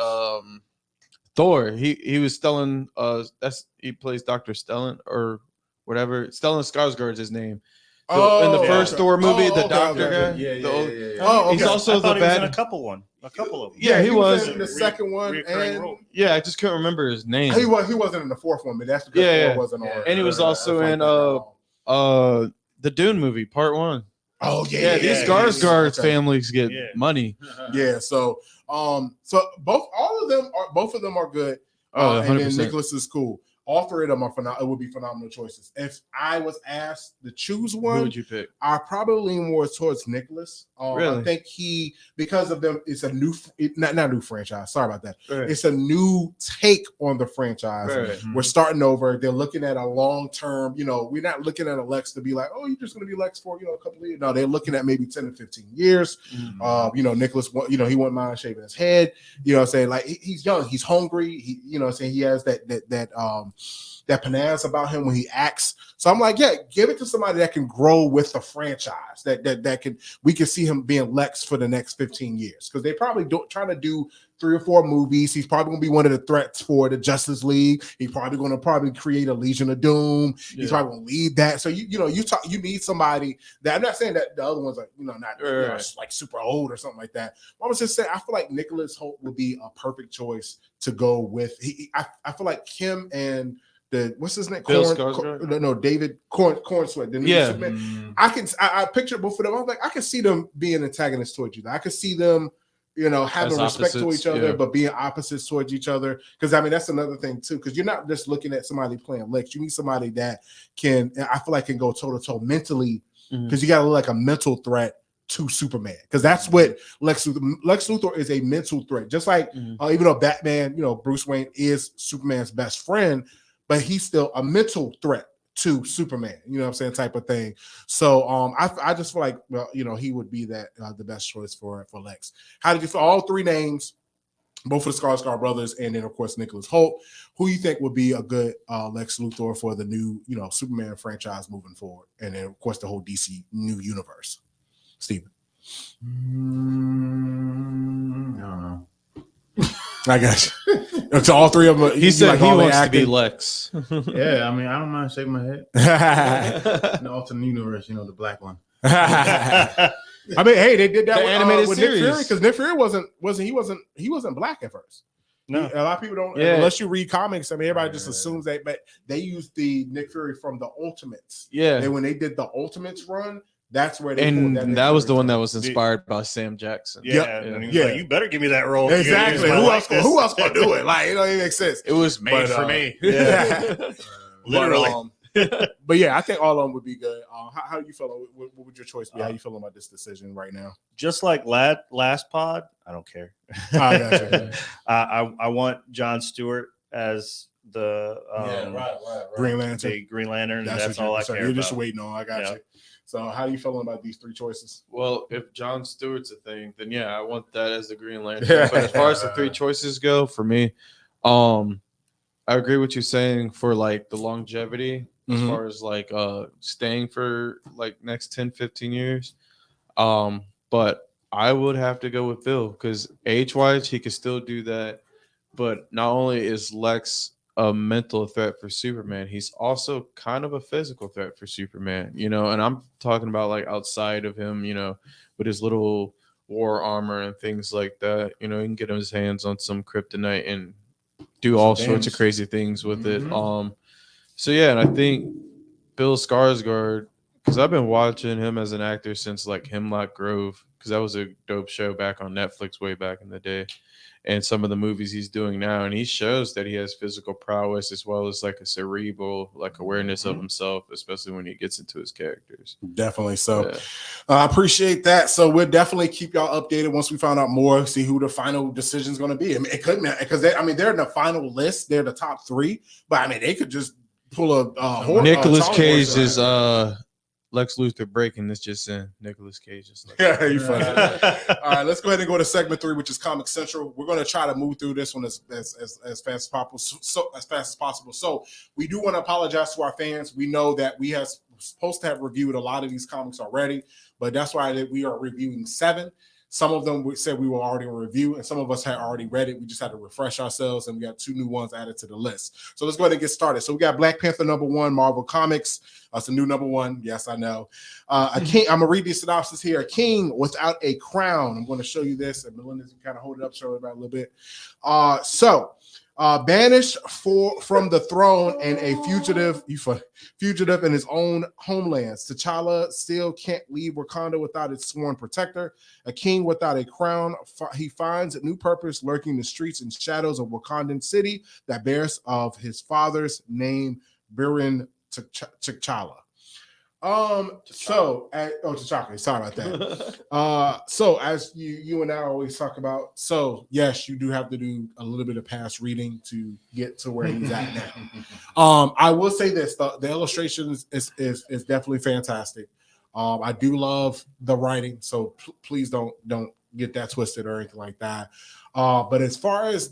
Thor. He was Stellan. He plays Dr. Stellan or whatever. Stellan Skarsgård is his name. So in the first Thor movie, the doctor guy. Yeah. Oh, okay. He's also I thought the he was bad. in a couple of them. Yeah, he was. in the second one, Reoccurring and role. Yeah, I just couldn't remember his name. he wasn't in the fourth one, but that's because Yeah. Thor wasn't on. And he was also in the Dune movie, Part 1. Oh Yeah, these Skarsgård's Okay. families get money. Yeah, so both of them are good. Oh, and then 100%. Nicholas is cool. All three of them are phenomenal. It would be phenomenal choices. If I was asked to choose Who one, would you pick? I probably lean more towards Nicholas. Really? I think because of them, it's a not new franchise. Sorry about that. Right. It's a new take on the franchise. Right. We're starting over. They're looking at a long term. We're not looking at a Lex to be like, oh, you're just going to be Lex for a couple of years. No, they're looking at maybe 10 to 15 years. Nicholas, he wouldn't mind shaving his head. You know what I'm saying? Like he's young, he's hungry. He, what I'm saying, he has that panache about him when he acts. So I'm like, yeah, give it to somebody that can grow with the franchise. We can see him being Lex for the next 15 years because they probably trying to do 3 or 4 movies. He's probably going to be one of the threats for the Justice League. He's probably going to create a Legion of Doom. Yeah. He's probably going to lead that. So you need somebody that, I'm not saying that the other ones are not like super old or something like that. I was just saying I feel like Nicholas Hoult would be a perfect choice to go with. I feel like him and what's his name? Bill Skarsgård? No, David Cornsweet. The new Superman. I picture both of them. I was like, I can see them being antagonists towards you. I could see them, having respect to each other, but being opposites towards each other. Because that's another thing too. Because you're not just looking at somebody playing Lex. You need somebody that I feel like can go toe to toe mentally. Because you got to look like a mental threat to Superman. Because that's what Lex Luthor is, a mental threat. Just like even though Batman, Bruce Wayne is Superman's best friend, but he's still a mental threat to Superman, you know what I'm saying, type of thing. So I just feel like he would be that the best choice for Lex. How did you feel? All 3 names, both of the Skarsgård brothers, and then of course Nicholas Hoult. Who you think would be a good Lex Luthor for the new Superman franchise moving forward, and then of course the whole DC new universe? Steven. I don't know. I got you. So all three of them. He said like he all they wants to be acting? Lex. Yeah, I mean, I don't mind shaking my head. In the alternate universe, you know, the black one. I mean, hey, they did that The with, animated with series. Nick Fury because Nick Fury wasn't black at first. No. A lot of people don't, Yeah. unless you read comics. I mean, everybody just assumes that, but they used the Nick Fury from the Ultimates. Yeah. And when they did the Ultimates run, that's where they pulled And that. Nick that was the Fury one from. that was inspired by Sam Jackson. Yeah, Yep. and he was Yeah. like, you better give me that role. Exactly. Who else gonna do it? Like, it don't even make sense. It was made But, for me. Yeah. Literally. But yeah, I think all of them would be good. How do you feel? What would your choice be? How you feeling about this decision right now? Just like last pod, I don't care. I gotcha. I want Jon Stewart as the Green Lantern. the Green Lantern. And that's what all I so care you're about. just waiting on. I got Yeah. you. So how do you feeling about these three choices? Well, if Jon Stewart's a thing, then yeah, I want that as the Green Lantern. But as far as the three choices go, for me, I agree with you saying for like the longevity, as far as like staying for like next 10, 15 years. But I would have to go with Phil because age-wise, he could still do that. But not only is Lex a mental threat for Superman, he's also kind of a physical threat for Superman, you know, and I'm talking about like outside of him, you know, with his little war armor and things like that, you know, he can get his hands on some kryptonite and do all sorts of crazy things with it. So yeah, and I think Bill Skarsgård, because I've been watching him as an actor since like Hemlock Grove, because that was a dope show back on Netflix way back in the day. And some of the movies he's doing now, and he shows that he has physical prowess as well as like a cerebral like awareness of himself, especially when he gets into his characters. Definitely. So Yeah. I appreciate that. So we'll definitely keep y'all updated once we find out more, see who the final decision is going to be. I mean, it could be because they're in the final list. They're the top three, but I mean, they could just pull a Nicolas Charlie Cage horse is out. Lex Luthor breaking this just in. Nicolas Cage is like, Yeah, you funny. All right, let's go ahead and go to segment 3, which is Comic Central. We're going to try to move through this one as fast as possible. So we do want to apologize to our fans. We know that we have supposed to have reviewed a lot of these comics already, but that's why we are reviewing 7. Some of them we said we were already in review, and some of us had already read it. We just had to refresh ourselves, and we got 2 new ones added to the list. So let's go ahead and get started. So we got Black Panther #1, Marvel Comics. It's a new #1. Yes, I know. A king. I'm gonna read the synopsis here. A king without a crown. I'm going to show you this, and Melinda can kind of hold it up, show it about a little bit. Banished from the throne and a fugitive in his own homelands. T'Challa still can't leave Wakanda without its sworn protector. A king without a crown. He finds a new purpose lurking in the streets and shadows of Wakandan city that bears of his father's name, Birin T'Challa. T'Chaka, sorry about that. So as you and I always talk about, so yes, you do have to do a little bit of past reading to get to where he's at now. I will say this, the illustrations is definitely fantastic. I do love the writing, so please don't get that twisted or anything like that. But as far as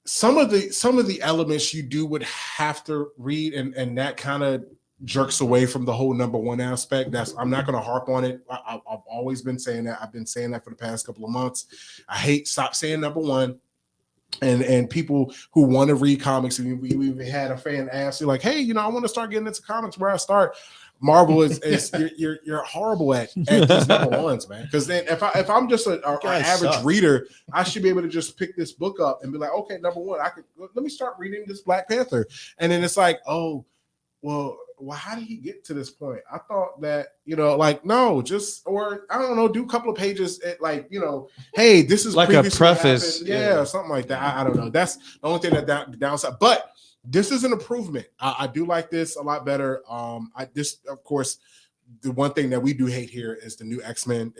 some of the elements you would have to read, and that kind of jerks away from the whole #1 aspect. I'm not going to harp on it. I've always been saying that. I've been saying that for the past couple of months. Stop saying #1. And people who want to read comics, and we even had a fan ask you like, hey, I want to start getting into comics. Where I start? Marvel is you're horrible at these #1s, man. Because then if I'm just an average reader, I should be able to just pick this book up and be like, okay, #1, let me start reading this Black Panther, and then it's like, oh, well, how did he get to this point? I thought that, no, just, or I don't know, do a couple of pages at hey, this is like a preface. Yeah, something like that. I don't know. That's the only thing that downside. But this is an improvement. I do like this a lot better. Of course, the one thing that we do hate here is the new X-Men.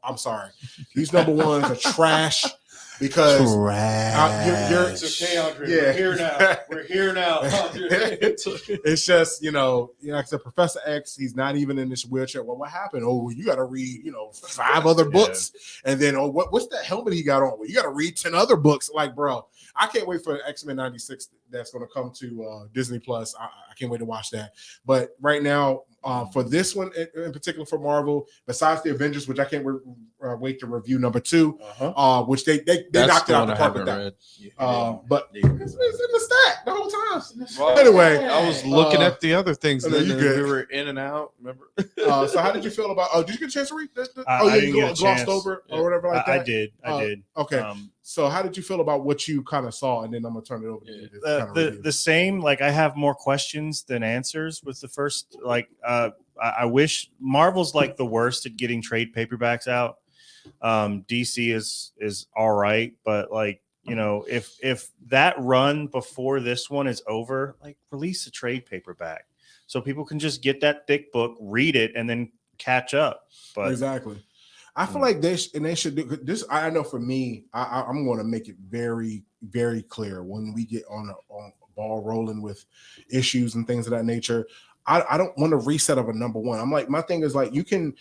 I'm sorry. These #1s are trash. Because We're here now. We're here now. It's just, like I said, Professor X, he's not even in this wheelchair. Well, what happened? Oh, you got to read, 5 other books. And then, what's that helmet he got on? Well, you got to read 10 other books. Like, bro, I can't wait for X-Men 96 that's going to come to Disney Plus. I can't wait to watch that. But right now, for this one in particular for Marvel, besides the Avengers, which I can't wait to review #2, which they That's knocked it the out one the I park with haven't that. read. But Yeah. it's in the stack the whole time. Well, Anyway, I was looking at the other things. no, Then you and good. we were in and out. Remember? So how did you feel about? Oh, did you get a chance to read that? I didn't you get a glossed chance. over or whatever like I that. did. I did. Okay. So how did you feel about what you kind of saw? And then I'm gonna turn it over to you. To kind of review. The same. Like I have more questions than answers with the first. Like I wish Marvel's like the worst at getting trade paperbacks out. DC is all right, but like, you know, if that run before this one is over, like release a trade paperback so people can just get that thick book, read it, and then catch up. But exactly. I feel like they should do this. I know for me, I'm going to make it very, very clear when we get on a ball rolling with issues and things of that nature. I don't want a reset of a number one. I'm like, my thing is like, you can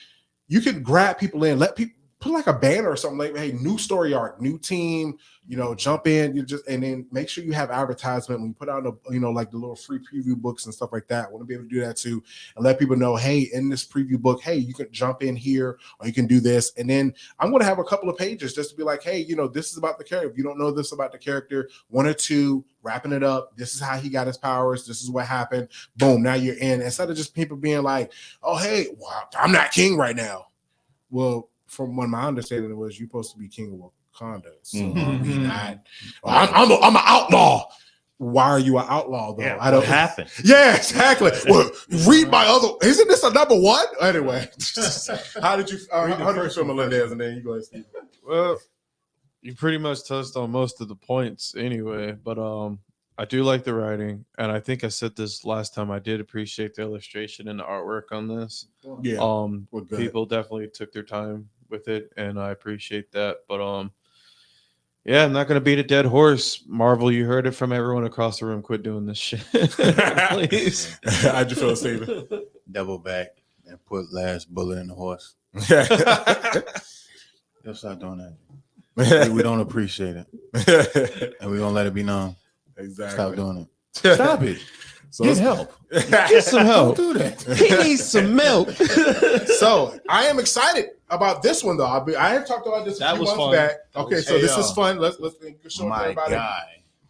grab people in, let people put like a banner or something like, hey, new story arc, new team, you know, jump in, and then make sure you have advertisement when you put out like the little free preview books and stuff like that. I want to be able to do that too, and let people know, hey, in this preview book, hey, you can jump in here or you can do this. And then I'm going to have a couple of pages just to be like, hey, you know, this is about the character. If you don't know this about the character, 1 or 2, wrapping it up. This is how he got his powers. This is what happened. Boom. Now you're in. Instead of just people being like, oh, hey, well, I'm not king right now. Well, from what my understanding was, you're supposed to be king of Wakanda. So I mean, I'm an outlaw. Why are you an outlaw though? yeah, I don't what happened. Yeah, exactly. Well, read my other. Isn't this a number one? Anyway, how did you feel, Melendez? And then you go ahead, Steve. Well, you pretty much touched on most of the points anyway. But I do like the writing, and I think I said this last time. I did appreciate the illustration and the artwork on this. Yeah, people definitely took their time with it, and I appreciate that. But yeah, I'm not gonna beat a dead horse. Marvel, you heard it from everyone across the room. Quit doing this shit, please. How'd you feel, Steven? Double back and put last bullet in the horse. They'll stop doing that. We don't appreciate it, and we're gonna let it be known. Exactly. Stop doing it. Stop it. So Get help. Get some help. Don't do that. He needs some milk. So I am excited about this one though. I have talked about this a few months back. Okay, so this is fun. Let's show everybody.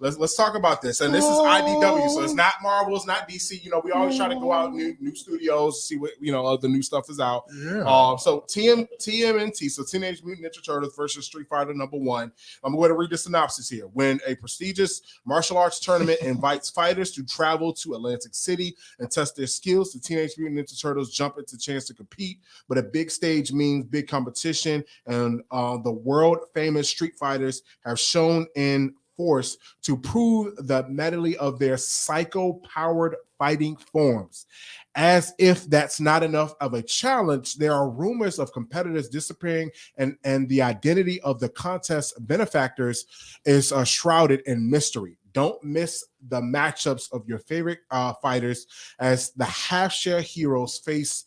Let's talk about this. And this is IDW, so it's not Marvel, it's not DC. You know, we always try to go out new studios, see what other new stuff is out. Yeah. So TMNT, so Teenage Mutant Ninja Turtles versus Street Fighter #1. I'm going to read the synopsis here. When a prestigious martial arts tournament invites fighters to travel to Atlantic City and test their skills, the Teenage Mutant Ninja Turtles jump into chance to compete. But a big stage means big competition, and the world famous Street Fighters have shown in force to prove the medley of their psycho-powered fighting forms. As if that's not enough of a challenge, there are rumors of competitors disappearing, and the identity of the contest benefactors is shrouded in mystery. Don't miss the matchups of your favorite fighters as the half-share heroes face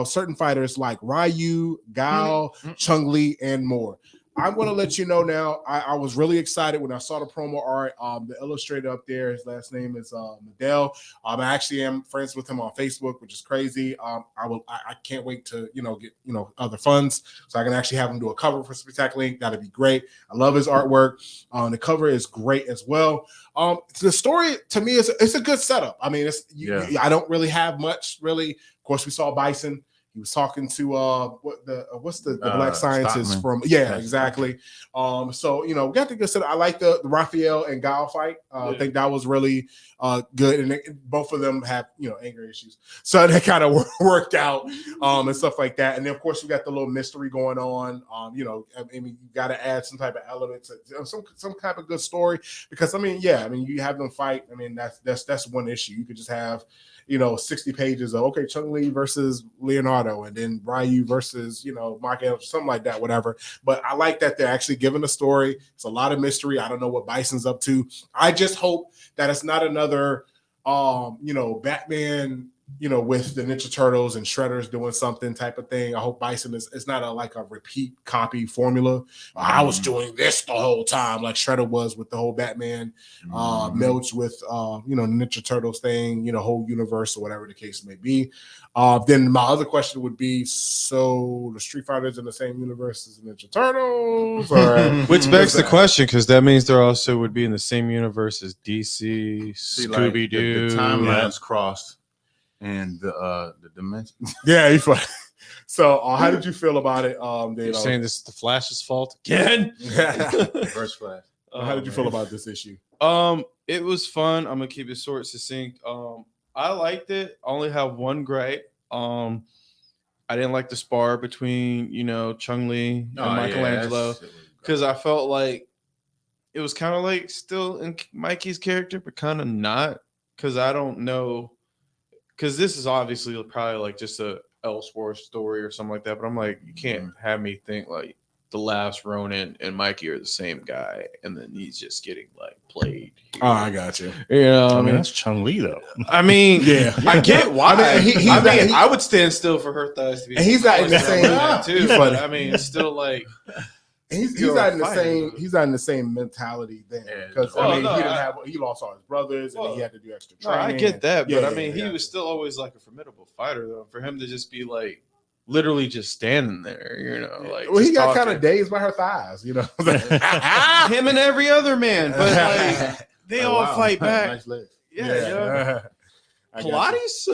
certain fighters like Ryu, Gao, Chun-Li, and more. I'm going to let you know now. I was really excited when I saw the promo art. The illustrator up there, his last name is Medell. I actually am friends with him on Facebook, which is crazy. I can't wait to get other funds so I can actually have him do a cover for Spectacular Inc. That'd be great. I love his artwork. The cover is great as well. The story to me it's a good setup. I mean, I don't really have much really. Of course, we saw Bison. He was talking to what's the Black Scientist Stockman. from? Yeah, exactly. So we got the good stuff. I like the Raphael and Gao fight. I think that was really good, and both of them have anger issues, so that kind of worked out and stuff like that. And then of course we got the little mystery going on. You got to add some type of elements, some type of good story because you have them fight. I mean that's one issue. You could just have 60 pages of Chun-Li versus Leonardo, and then Ryu versus Mark Evans, something like that, whatever. But I like that they're actually giving a story. It's a lot of mystery. I don't know what Bison's up to. I just hope that it's not another Batman with the Ninja Turtles and Shredder's doing something type of thing. I hope Bison is not like a repeat copy formula. I was doing this the whole time, like Shredder was with the whole Batman melts with Ninja Turtles thing, whole universe or whatever the case may be. Then my other question would be: so the Street Fighters in the same universe as the Ninja Turtles, or which begs the question, because that means there also would be in the same universe as DC, Scooby Doo. The timelines crossed. And the dimension. Yeah, he's funny. So, how did you feel about it? You're saying this is the Flash's fault again? First Flash. How did you feel about this issue? It was fun. I'm gonna keep it short, succinct. I liked it. I only have one gripe. I didn't like the spar between Chung-Li and Michelangelo, because I felt like it was kind of like still in Mikey's character, but kind of not, because I don't know. Because this is obviously probably like just a Elseworlds story or something like that. But I'm like, you can't have me think like the last Ronin and Mikey are the same guy, and then he's just getting like played. Oh, I got you. I mean, that's Chung-Li though. I mean, yeah, I get why. I would stand still for her thighs to be. And he's not in the same too. But I mean, it's still like. He's not in the same. He's not in the same mentality then, because he lost all his brothers and he had to do extra training. I get that, but I mean, he was still always like a formable fighter, though. For him to just be like literally just standing there, like. Well, he got kind of dazed by her thighs, Him and every other man, but like they all fight back. Nice legs. Yeah. Pilates.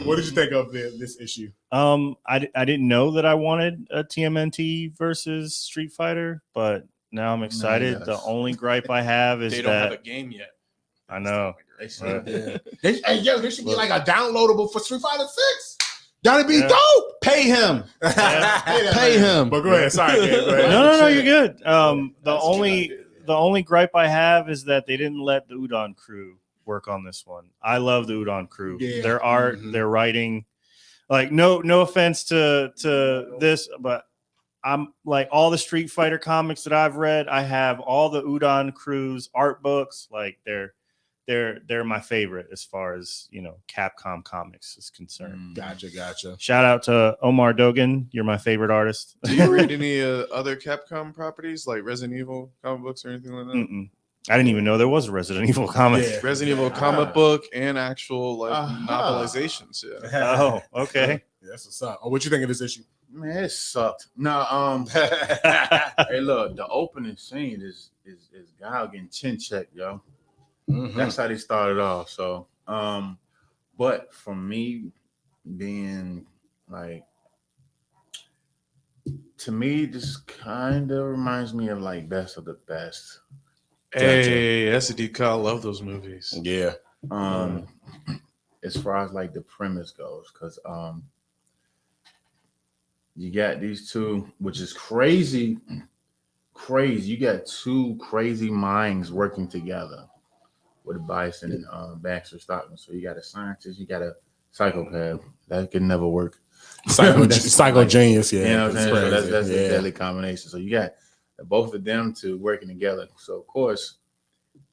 What did you think of this issue? I didn't know that I wanted a TMNT versus Street Fighter, but now I'm excited. The only gripe I have is they don't have a game yet. I know. There should be like a downloadable for Street Fighter 6. That'd be dope. Pay him. Pay him. But go ahead. Sorry. Go ahead. No, you're good. The only gripe I have is that they didn't let the Udon crew work on this one. I love the Udon crew. Yeah. Their art, their writing. Like no offense to this, but I'm like all the Street Fighter comics that I've read, I have all the Udon crew's art books. Like they're my favorite as far as Capcom comics is concerned. Gotcha. Shout out to Omar Dogan. You're my favorite artist. Do you read any other Capcom properties like Resident Evil comic books or anything like that? Mm-mm. I didn't even know there was a Resident Evil comic. Yeah. Resident Evil comic book and actual novelizations. Yeah. Oh, okay. Yeah, that's what's up. What you think of this issue? Man, it sucked. No, hey, look, the opening scene is Guile getting chin checked, yo. That's how they started off. So, but for me, being like, to me, this kind of reminds me of like Best of the Best. Hey, that's a deep cut. I love those movies. Yeah. As far as like the premise goes, because you got these two, which is crazy. You got two crazy minds working together with Bison and Baxter Stockman. So you got a scientist, you got a psychopath. That could never work. Psycho genius, yeah. You know what I'm saying? So that's a deadly combination. So you got both of them two working together. So of course,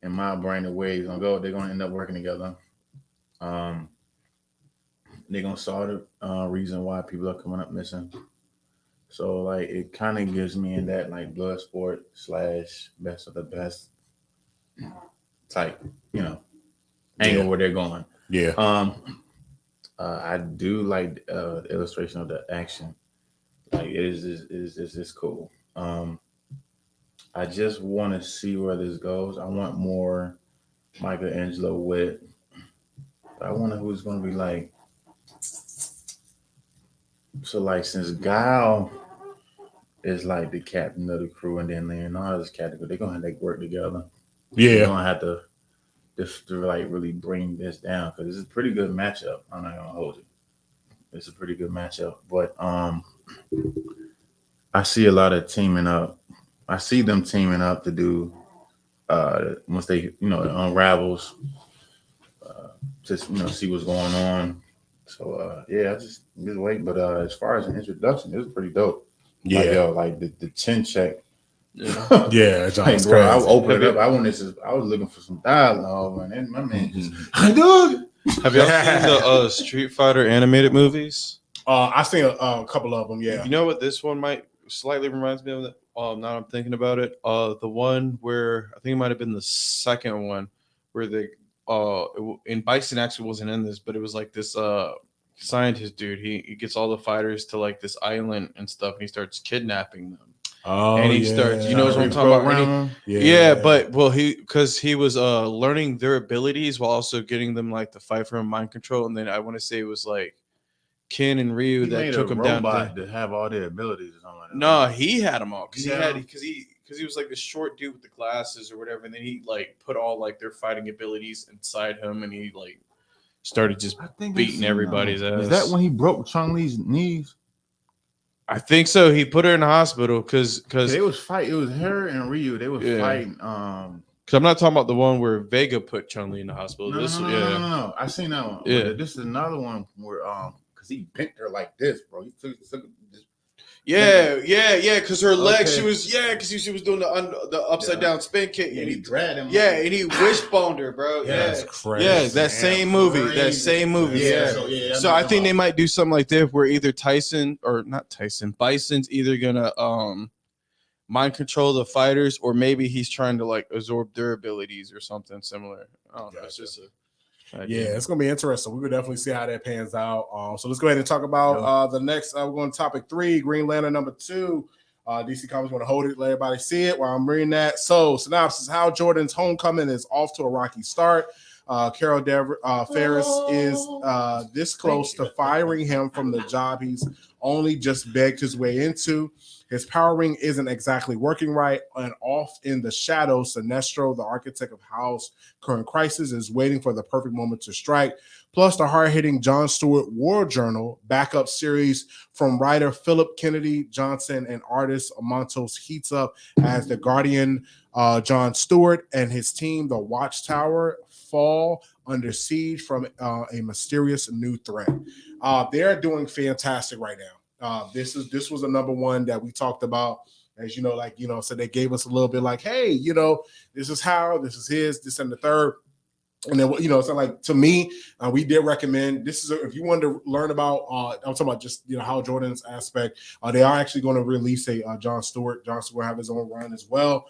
in my brain, the way it's gonna go, they're gonna end up working together. They're gonna solve the reason why people are coming up missing. So like it kind of gives me in that like blood sport / Best of the Best type, angle where they're going. Yeah. I do like the illustration of the action. Like it is cool. I just want to see where this goes. I want more Michelangelo wit. I wonder who's going to be like. So like since Guile is like the captain of the crew, and then Leonardo's captain, they're gonna have to work together. Yeah, they're gonna have to just to like really bring this down, because it's a pretty good matchup. I'm not gonna hold it. It's a pretty good matchup, but I see a lot of teaming up. I see them teaming up to do once they it unravels, just see what's going on. So I just wait. But as far as an introduction, it was pretty dope. Yeah, like the chin check. Yeah, yeah, like, bro, I opened it up. I was looking for some dialogue, man. And my man just, dude, Have y'all seen the Street Fighter animated movies? I've seen a couple of them. Yeah. You know what this one might slightly reminds me of? That. Now I'm thinking about it. The one where I think it might have been the second one where they and Bison actually wasn't in this, but it was like this scientist dude. He gets all the fighters to like this island and stuff, and he starts kidnapping them. Oh, and he starts, you know what I'm talking about? And but because he was learning their abilities while also getting them like to fight for mind control. And then I want to say it was like Ken and Ryu that took him down to have all their abilities or something like that. No, he had them all because he was like the short dude with the glasses or whatever, and then he like put all like their fighting abilities inside him, and he like started just beating everybody's ass. Is that when he broke Chun-Li's knees? I think so. He put her in the hospital because they was fighting. It was her and Ryu. They was fighting. Because I'm not talking about the one where Vega put Chun-Li in the hospital. No. I seen that one. Yeah, this is another one where because he bent her like this, bro. He took Yeah, because her legs, because she was doing the upside down spin kick, and he dragged him. Yeah, and he wishboned her, bro. That's crazy. Yeah, that same movie. Yeah. So I think they might do something like this, where either Bison's either gonna mind control the fighters, or maybe he's trying to like absorb their abilities or something similar. I don't know. It's just it's gonna be interesting. We will definitely see how that pans out. So let's go ahead and talk about the next. We're going to topic 3, Green Lantern #2. DC Comics want to hold it, let everybody see it while I'm reading that. So synopsis: Hal Jordan's homecoming is off to a rocky start. Carol Ferris is this close to firing him from the job he's only just begged his way into. His power ring isn't exactly working right, and off in the shadows, Sinestro, the architect of Hal's current crisis, is waiting for the perfect moment to strike. Plus, the hard-hitting Jon Stewart War Journal backup series from writer Philip Kennedy Johnson and artist Montos heats up as the Guardian Jon Stewart and his team, the Watchtower, fall under siege from a mysterious new threat. They're doing fantastic right now. This was a number one that we talked about, as you know, so they gave us a little bit like, hey, this is how, this is his, this and the third. And then, so like to me, we did recommend this if you wanted to learn about, I'm talking about just, Hal Jordan's aspect. They are actually going to release a Jon Stewart. Jon Stewart will have his own run as well,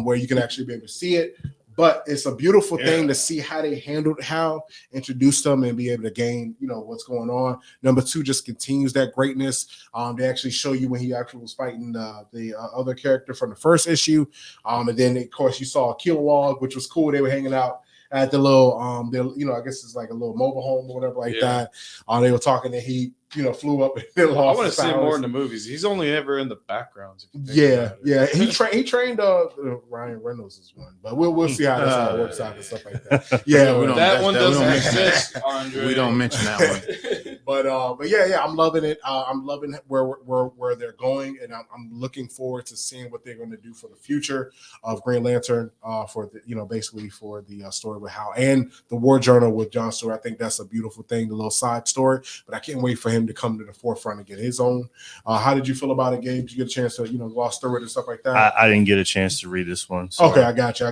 where you can actually be able to see it. But it's a beautiful thing to see how they handled Hal, introduced them, and be able to gain, what's going on. Number 2 just continues that greatness. They actually show you when he actually was fighting the other character from the first issue. And then, of course, you saw Kilowog, which was cool. They were hanging out at the little, I guess it's like a little mobile home or whatever like that. They were talking that he, flew up and lost. I want to see more in the movies. He's only ever in the backgrounds. Yeah. He trained Ryan Reynolds is one, but we'll see how this all works out and stuff like that. Yeah, that one doesn't exist. Andre. We don't mention that one. But yeah, I'm loving it. I'm loving where they're going, and I'm looking forward to seeing what they're going to do for the future of Green Lantern. For the basically for the story with Hal and the War Journal with Jon Stewart. I think that's a beautiful thing, the little side story. But I can't wait for him to come to the forefront and get his own. How did you feel about it, Gabe? Did you get a chance to gloss through it and stuff like that? I didn't get a chance to read this one. So. Okay, I got you.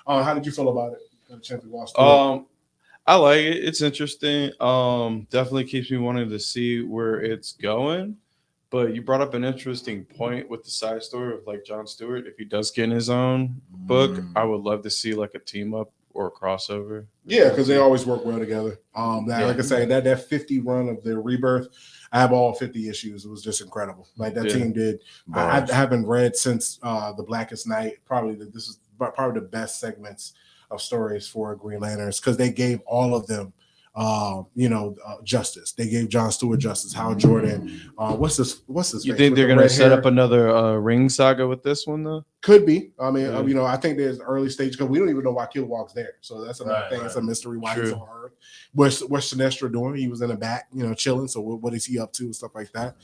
How did you feel about it? Got a chance to gloss through it? I like it. It's interesting. Definitely keeps me wanting to see where it's going. But you brought up an interesting point with the side story of like Jon Stewart. If he does get in his own book, I would love to see like a team up or a crossover. Yeah, because they always work well together. Like I say, that 50 run of their rebirth, I have all 50 issues. It was just incredible. Like that team did. I haven't read since the Blackest Night. This is probably the best segments of stories for Green Lanterns because they gave all of them justice. They gave Jon Stewart justice. Hal Jordan. What's his You think they're gonna set up another ring saga with this one though? Could be. I mean, I think there's early stage because we don't even know why Kilowog's there. So that's another thing. It's a mystery why he's on Earth. What's Sinestro doing? He was in the back, chilling. So what is he up to and stuff like that?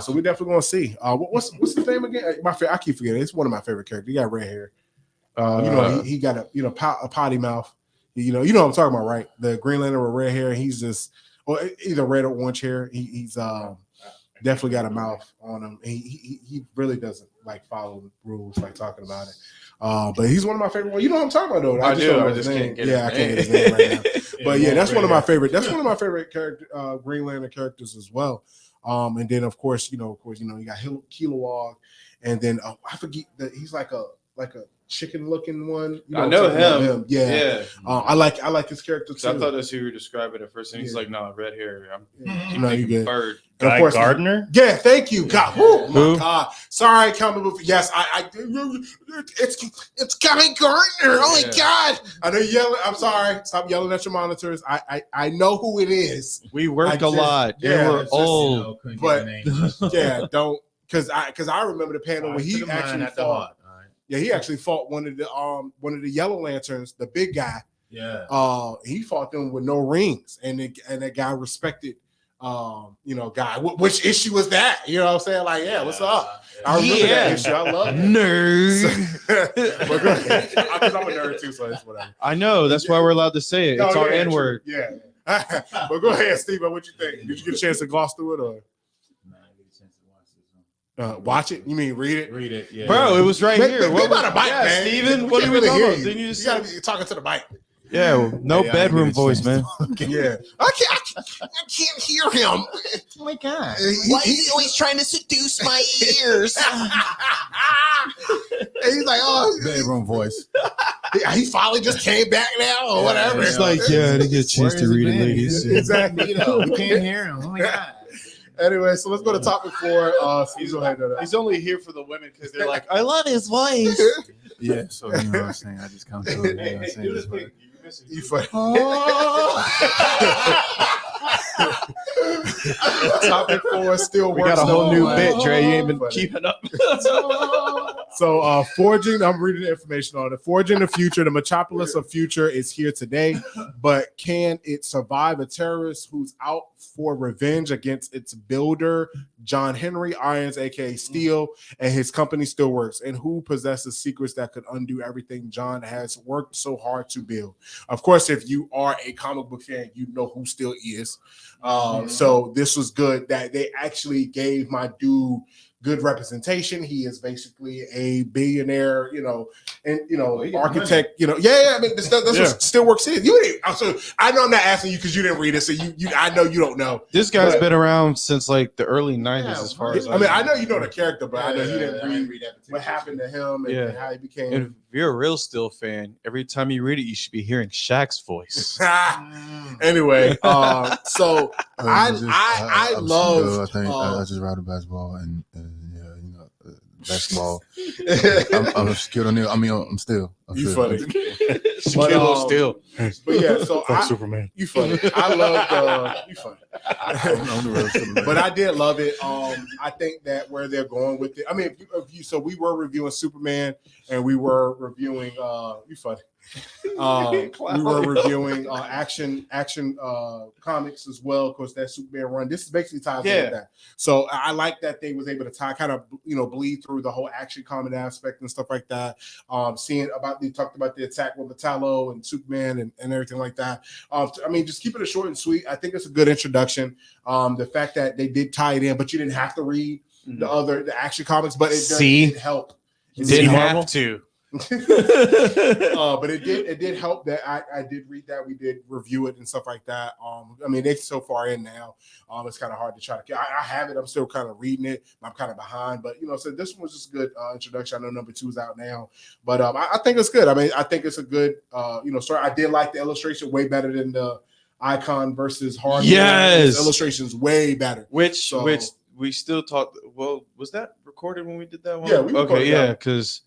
So we're definitely gonna see. What's his name again? I keep forgetting. It's one of my favorite characters. He got red hair. He got a potty mouth. You know what I'm talking about, right? The Green Lantern with red hair. He's just, or either red or orange hair. He's definitely got a mouth on him. He really doesn't like follow rules, like talking about it. But he's one of my favorite ones. You know what I'm talking about, though. I do. don't know I his just name. can't get Yeah, I his can't name. get his name right now. But yeah, that's one of my right favorite. That's one of my favorite character Green Lantern characters as well. And then of course, you got Kilowog, and then I forget that he's like a chicken looking one. I know him. Yeah. I like his character too. I thought that's who you were describing at first, and he's like, "No, red hair." I'm No, you thinking good. bird. And of Guy course, Gardner. Yeah, thank you. God, oh Who? my God. Sorry, comic book. Yes, it's Guy Gardner. Oh my Yeah. God. I know you yelling. I'm sorry. Stop yelling at your monitors. I know who it is. We worked a just- lot. yeah, They were it's just, old. but yeah, don't because I remember the panel where he actually fought. Yeah, he actually fought one of the Yellow Lanterns, the big guy. Yeah. He fought them with no rings, and that guy respected guy. Which issue was that? You know what I'm saying? Like, yeah, what's up? I remember that issue. I love it. Nerd. But go ahead. Because I'm a nerd too, so it's whatever. I know. That's why we're allowed to say it. It's our N word. Yeah. But go ahead, Steve. What you think? Did you get a chance to gloss through it or watch it? You mean read it? Read it, yeah. Bro, it was right here. What about a mic, man? Steven, what are we talking about? Didn't you You just gotta be talking to the mic. Yeah, no Yeah, I bedroom didn't get a voice, man. chance Yeah. I can't hear him. Oh my God. Why is he always trying to seduce my ears? And he's like, oh, Bedroom voice. he finally just came back now or whatever. It's like, yeah, I didn't get a chance to read it, ladies. Exactly. We can't hear him. Oh my God. Anyway, so let's go to topic 4. He's He's only here for the women because they're like, I love his voice. Yeah, so you know what I'm saying? I just come to it. You know what I'm saying? Just like, You funny. Topic 4 still We works. got a whole new though. bit, Dre. You ain't been Funny. keeping up. So, forging. I'm reading the information on it. Forging the future. The metropolis of future is here today, but can it survive a terrorist who's out for revenge against its builder, John Henry Irons, aka Steel, and his company Still Works, and who possesses secrets that could undo everything John has worked so hard to build? Of course, if you are a comic book fan, you know who Still is. So this was good that they actually gave my dude good representation. He is basically a billionaire, architect, Yeah, I mean, that's what Still Works is. I know I'm not asking you because you didn't read it, so I know you don't know. This guy's been around since like the early 90s, as far as I mean, I know you know the character, but I know he didn't read what happened to him and how he became. And if you're a real Still fan, every time you read it, you should be hearing Shaq's voice. Anyway, so I love. I just ride a basketball and basketball. I'm Shaquille O'Neal. I mean, I'm still. You funny. Shaquille Still. But yeah, so Superman. You funny. I love you funny. I'm the real Superman. But I did love it. I think that where they're going with it. I mean, so we were reviewing Superman and we were reviewing you funny. We were reviewing action comics as well. Of course, that Superman run. This is basically ties in with that. So I like that they was able to tie kind of bleed through the whole action comic aspect and stuff like that. Seeing about they talked about the attack with Metallo and Superman and everything like that. I mean, just keep it short and sweet. I think it's a good introduction. The fact that they did tie it in, but you didn't have to read the action comics, but it did help. You didn't have to. But it did help that I did read that. We did review it and stuff like that. I mean, they're so far in now. It's kind of hard to try to. I have it. I'm still kind of reading it. I'm kind of behind, but so this one was just a good introduction. I know number 2 is out now, but I think it's good. I mean, I think it's a good story. I did like the illustration way better than the Icon versus Hard. Yes, illustration's way better. Which we still talked. Well, was that recorded when we did that one? Yeah. Because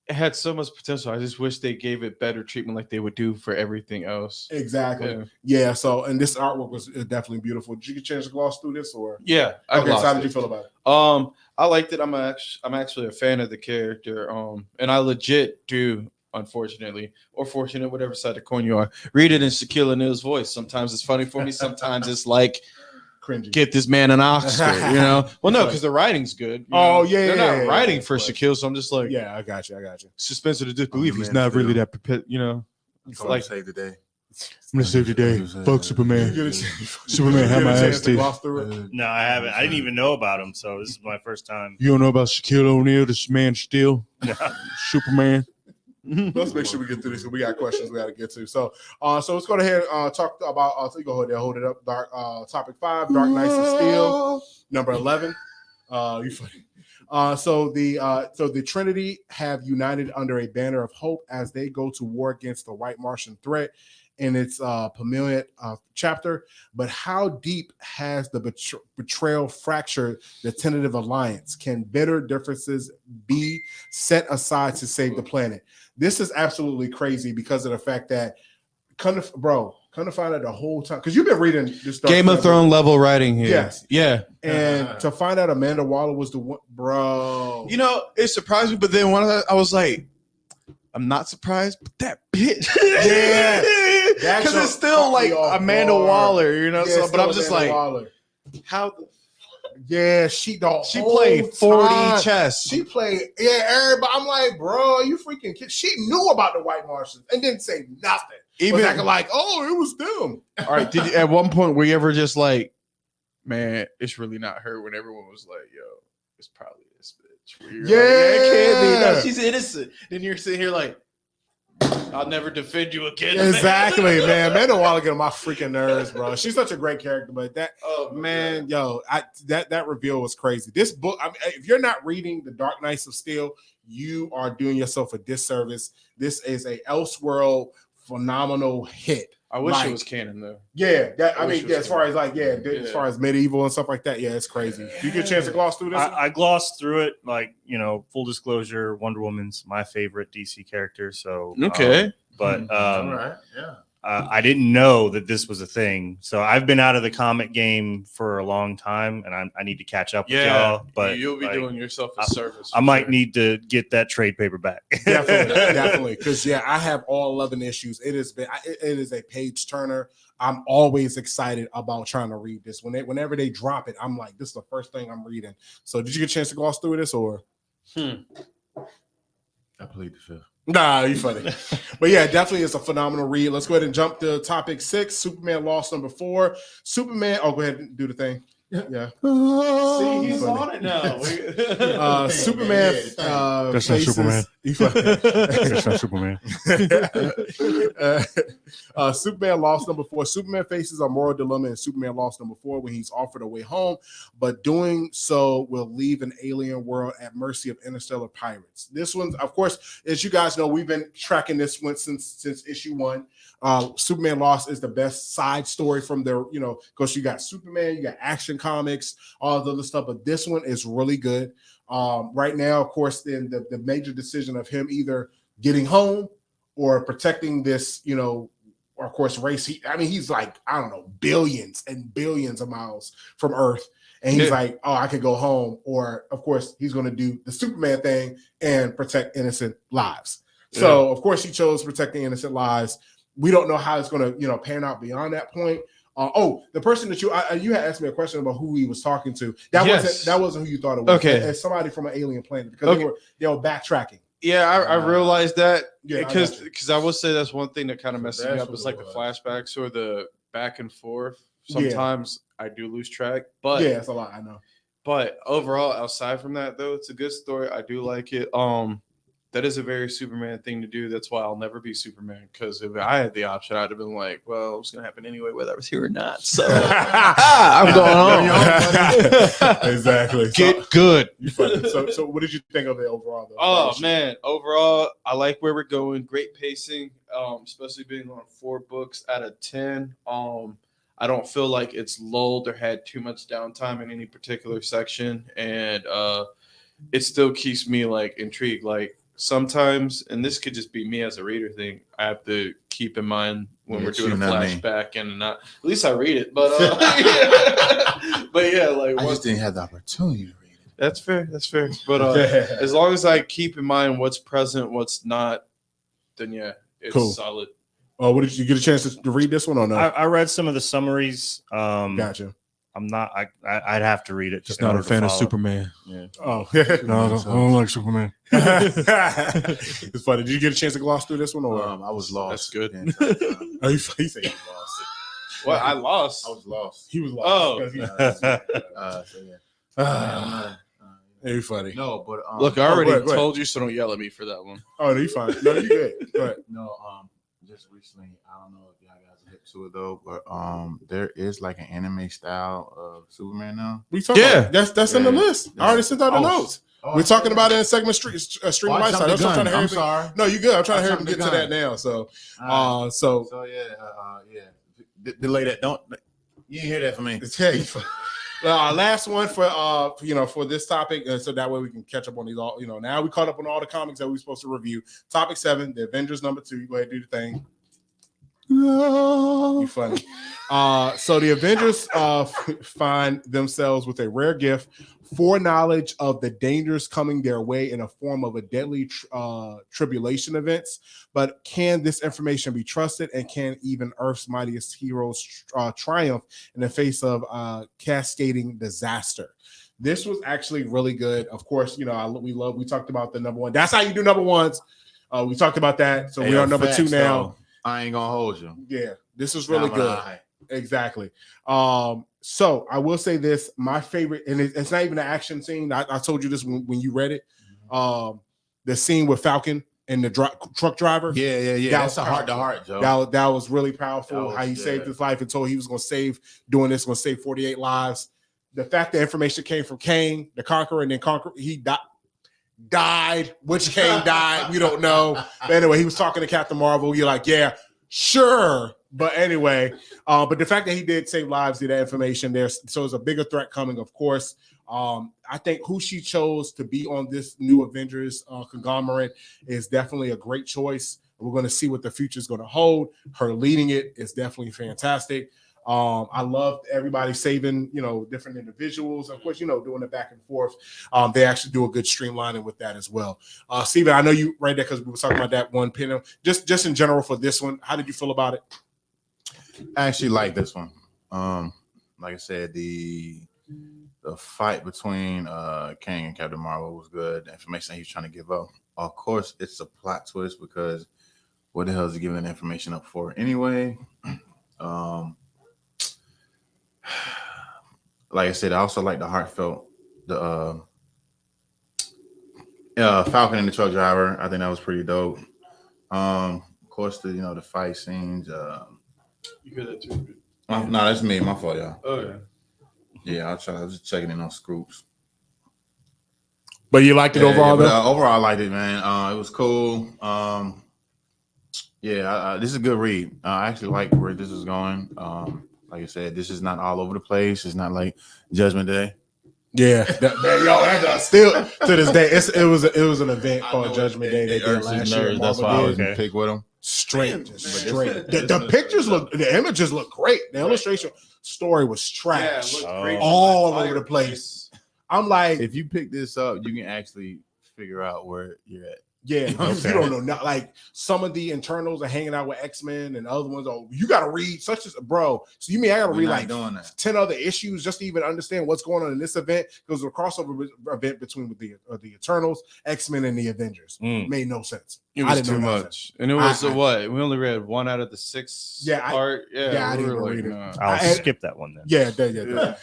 it had so much potential. I just wish they gave it better treatment like they would do for everything else. Exactly. Yeah. So, and this artwork was definitely beautiful. Did you get a chance to gloss through this or? Yeah. Okay. So how did you feel about it? I liked it. I'm actually a fan of the character. And I legit do, unfortunately, or fortunate, whatever side of the coin you are, read it in Shaquille O'Neal's voice. Sometimes it's funny for me. Sometimes it's like, cringy. Get this man an Oscar, Well, no, because the writing's good. They're not writing for Shaquille, so I'm just like, I got you. suspension of disbelief. He's not really that prepared, It's like save the day. I'm gonna save the day. Fuck Superman. Superman had my ass too. No, I haven't. I didn't even know about him, so this is my first time. You don't know about Shaquille O'Neal, this man still Superman. Let's make sure we get through this. We got questions we got to get to. So let's go ahead and talk about. So you go ahead and hold it up. Topic 5, Dark Knights of Steel, number 11. You funny. So the Trinity have united under a banner of hope as they go to war against the White Martian threat in its Pamelian chapter. But how deep has the betrayal fractured the tentative alliance? Can bitter differences be set aside to save the planet? This is absolutely crazy because of the fact that, kind of find out the whole time, because you've been reading this Game of Thrones level writing here. Yes. Yeah. And to find out Amanda Waller was the one, bro. You know, it surprised me, but then I was like, I'm not surprised, but that bitch. Yeah. Because it's still like Amanda Waller, you know. Yeah, so, but I'm just Amanda like, Waller. how the Yeah, she played 40 chess. She played, everybody. I'm like, bro, you freaking kid. She knew about the White Martians and didn't say nothing. Even was acting like, oh, it was them. All right, did you, at one point were you ever just like, man, it's really not her? When everyone was like, yo, it's probably this bitch. Where you're like, it can't be. No, she's innocent. Then you're sitting here like, I'll never defend you again. Exactly, man. Amanda Waller get on my freaking nerves, bro. She's such a great character, but that, that reveal was crazy. This book, I mean, if you're not reading The Dark Knights of Steel, you are doing yourself a disservice. This is a Elseworld phenomenal hit. I wish it was canon though. Yeah, as far as medieval and stuff like that, it's crazy. Do you get a chance to gloss through this? I glossed through it, like, full disclosure, Wonder Woman's my favorite DC character. So okay, but all right, yeah. I didn't know that this was a thing. So I've been out of the comic game for a long time, and I need to catch up with y'all. But you'll be doing yourself a service. I might need to get that trade paperback. Definitely. Because I have all 11 issues. It is a page turner. I'm always excited about trying to read this. Whenever they drop it, I'm like, this is the first thing I'm reading. So did you get a chance to gloss through this or? I plead the fifth. Nah, you funny. But yeah, definitely it's a phenomenal read. Let's go ahead and jump to topic 6, Superman Lost number 4. Superman, go ahead and do the thing. Yeah. See, he's on it now. Superman. That's not Superman. That's not Superman. Superman Lost number 4. Superman faces a moral dilemma in Superman Lost number 4 when he's offered a way home, but doing so will leave an alien world at mercy of interstellar pirates. This one, of course, as you guys know, we've been tracking this one since issue 1. Superman Lost is the best side story from their, because you got Superman, you got Action Comics, all the other stuff, but this one is really good. Right now, of course, then the major decision of him either getting home or protecting this, of course, race. He's like, I don't know, billions and billions of miles from Earth. And he's like, oh, I could go home. Or, of course, he's going to do the Superman thing and protect innocent lives. So, of course, he chose protecting innocent lives. We don't know how it's going to, pan out beyond that point. The person that you had asked me a question about who he was talking to. That wasn't who you thought it was. Okay, it's somebody from an alien planet because they were backtracking. Yeah, I realized that because I will say that's one thing that kind of messes me up is like the flashbacks or the back and forth. Sometimes I do lose track, but it's a lot. I know. But overall, outside from that, though, it's a good story. I do like it. That is a very Superman thing to do. That's why I'll never be Superman. Because if I had the option, I'd have been like, well, it's going to happen anyway, whether I was here or not. So I'm going home. Exactly. Get good. So what did you think of it overall, though? Oh, man. Overall, I like where we're going. Great pacing, especially being on 4 books out of 10. I don't feel like it's lulled or had too much downtime in any particular section. And it still keeps me, like, intrigued. Like, sometimes, and this could just be me as a reader thing, I have to keep in mind when we're doing a flashback and not, at least I read it, but but yeah, like I just didn't have the opportunity to read it. That's fair. But as long as I keep in mind what's present, what's not, then it's solid. Oh, what did you get a chance to read this one or no? I read some of the summaries. Gotcha. I'm not. I'd have to read it. Just in not a order to fan of follow. Superman. Yeah. Oh, No, I don't like Superman. it's funny. Did you get a chance to gloss through this one, or I was lost. That's good. the entire time. oh, he said he was lost? What? I lost. I was lost. He was lost. Oh. because he- So yeah. Ah, you funny. No, but Look, I already go ahead. told you, so don't yell at me for that one. Oh, no, you fine. No, you good. Go ahead. no, just recently, I don't know if y'all guys are hip to it though, but there is like an anime style of Superman now. We talking Yeah. about, that's in the Yeah. list. I already sent out the Oh, notes. We're talking about it in segment stream I lifestyle. That's what I'm trying to hear. I'm sorry. No, you good. I'm trying I to hear him jumped get the to gun. that now. So, Alright. so So yeah. Delay that. Don't you didn't hear that from me? hey, last one for for this topic, so that way we can catch up on these all. Now we caught up on all the comics that we were supposed to review. Topic 7, the Avengers #2. You go ahead and do the thing. You funny. So the Avengers find themselves with a rare gift, foreknowledge of the dangers coming their way in a form of a deadly tribulation events. But can this information be trusted, and can even Earth's mightiest heroes triumph in the face of cascading disaster? This was actually really good. Of course, we talked about the number one. That's how you do number ones. We talked about that. So we're on number 2 now. Though, I ain't gonna hold you. Yeah, this is really Nah, good. but Exactly. So I will say this: my favorite, and it's not even an action scene. I told you this when you read it. The scene with Falcon and the truck driver. Yeah. That's a heart to heart, Joe. That was really powerful. That how he was saved good. his life and told he was going to save 48 lives. The fact that information came from Kane, the Conqueror, and then he died. Which Kane died, we don't know. But anyway, he was talking to Captain Marvel. You're like, yeah, sure. But anyway, but the fact that he did save lives, did that information there, so there's a bigger threat coming, of course. I think who she chose to be on this new Avengers conglomerate is definitely a great choice. We're going to see what the future is going to hold. Her leading it is definitely fantastic. I love everybody saving, different individuals. Of course, doing the back and forth. They actually do a good streamlining with that as well. Steven, I know you right there because we were talking about that one pin. Just in general for this one, how did you feel about it? I actually like this one. Like I said, the fight between Kang and Captain Marvel was good. The information that he's trying to give up. Of course, it's a plot twist because what the hell is he giving that information up for anyway? Like I said, I also like the heartfelt, the Falcon and the truck driver. I think that was pretty dope. Of course, the fight scenes. You hear that too? No, that's me. My fault, y'all. Oh yeah. Yeah, I was just checking in on Scoops. But you liked it overall, though? Overall, I liked it, man. It was cool. This is a good read. I actually like where this is going. Like I said, this is not all over the place. It's not like Judgment Day. Yeah, that's still to this day. It was an event called Judgment Day. They did last year. That's why I was gonna pick with them. Straight. The pictures the images look great. The illustration story was trash. Yeah, it looked great. All over the place. I'm like, If you pick this up, you can actually figure out where you're at. yeah, Okay. you don't know. Like some of the internals are hanging out with X-Men and other ones. Oh, you got to read such as bro. So you mean I got to We're read not like doing that. 10 other issues just to even understand what's going on in this event? Because it was a crossover event between the Eternals, X-Men, and the Avengers. Made no sense. It I was didn't too know that. much, and it was what we only read 1 out of the 6 Yeah, part. I we didn't were read it. nah. I'll skip that one then. Yeah.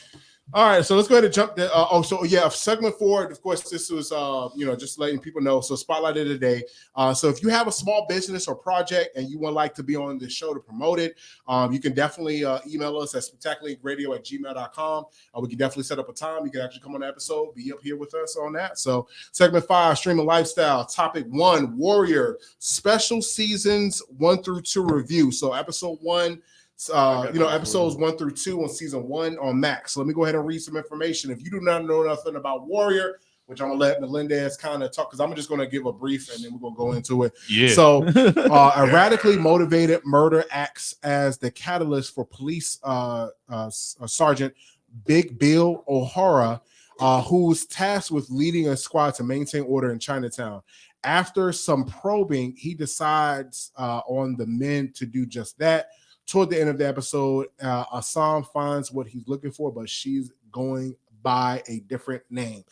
All right, so let's go ahead and jump. Segment 4. Of course, this was just letting people know. So spotlight of the day. So if you have a small business or project and you would like to be on the show to promote it, you can definitely email us at spectacularradio@gmail.com. We can definitely set up a time. You can actually come on the episode, be up here with us on that. So segment 5, streaming lifestyle. Topic 1, Warrior special seasons 1 through 2 review. So episode 1. Episodes 1 through 2 on season 1 on Max. So let me go ahead and read some information. If you do not know nothing about Warrior, which I'm gonna let Melendez kind of talk, because I'm just gonna give a brief and then we're gonna go into it. Yeah. So a radically motivated murder acts as the catalyst for police Sergeant Big Bill O'Hara, who's tasked with leading a squad to maintain order in Chinatown. After some probing, he decides on the men to do just that. toward the end of the episode, Assam finds what he's looking for, but she's going by a different name.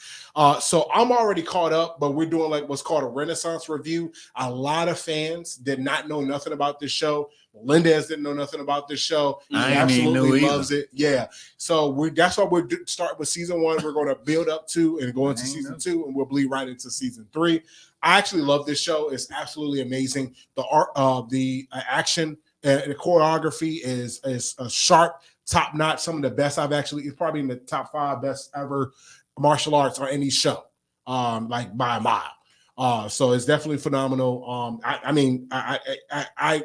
So I'm already caught up, but we're doing like what's called a Renaissance review. A lot of fans did not know nothing about this show. Melendez didn't know nothing about this show. He I ain't even absolutely know loves it. Yeah. So that's why we're starting with season 1. We're going to build up to and go into season 2, and we'll bleed right into season 3. I actually love this show. It's absolutely amazing. The art, the action, the choreography is sharp, top notch. Some of the best it's probably in the top 5 best ever martial arts on any show, like by a mile. So it's definitely phenomenal. I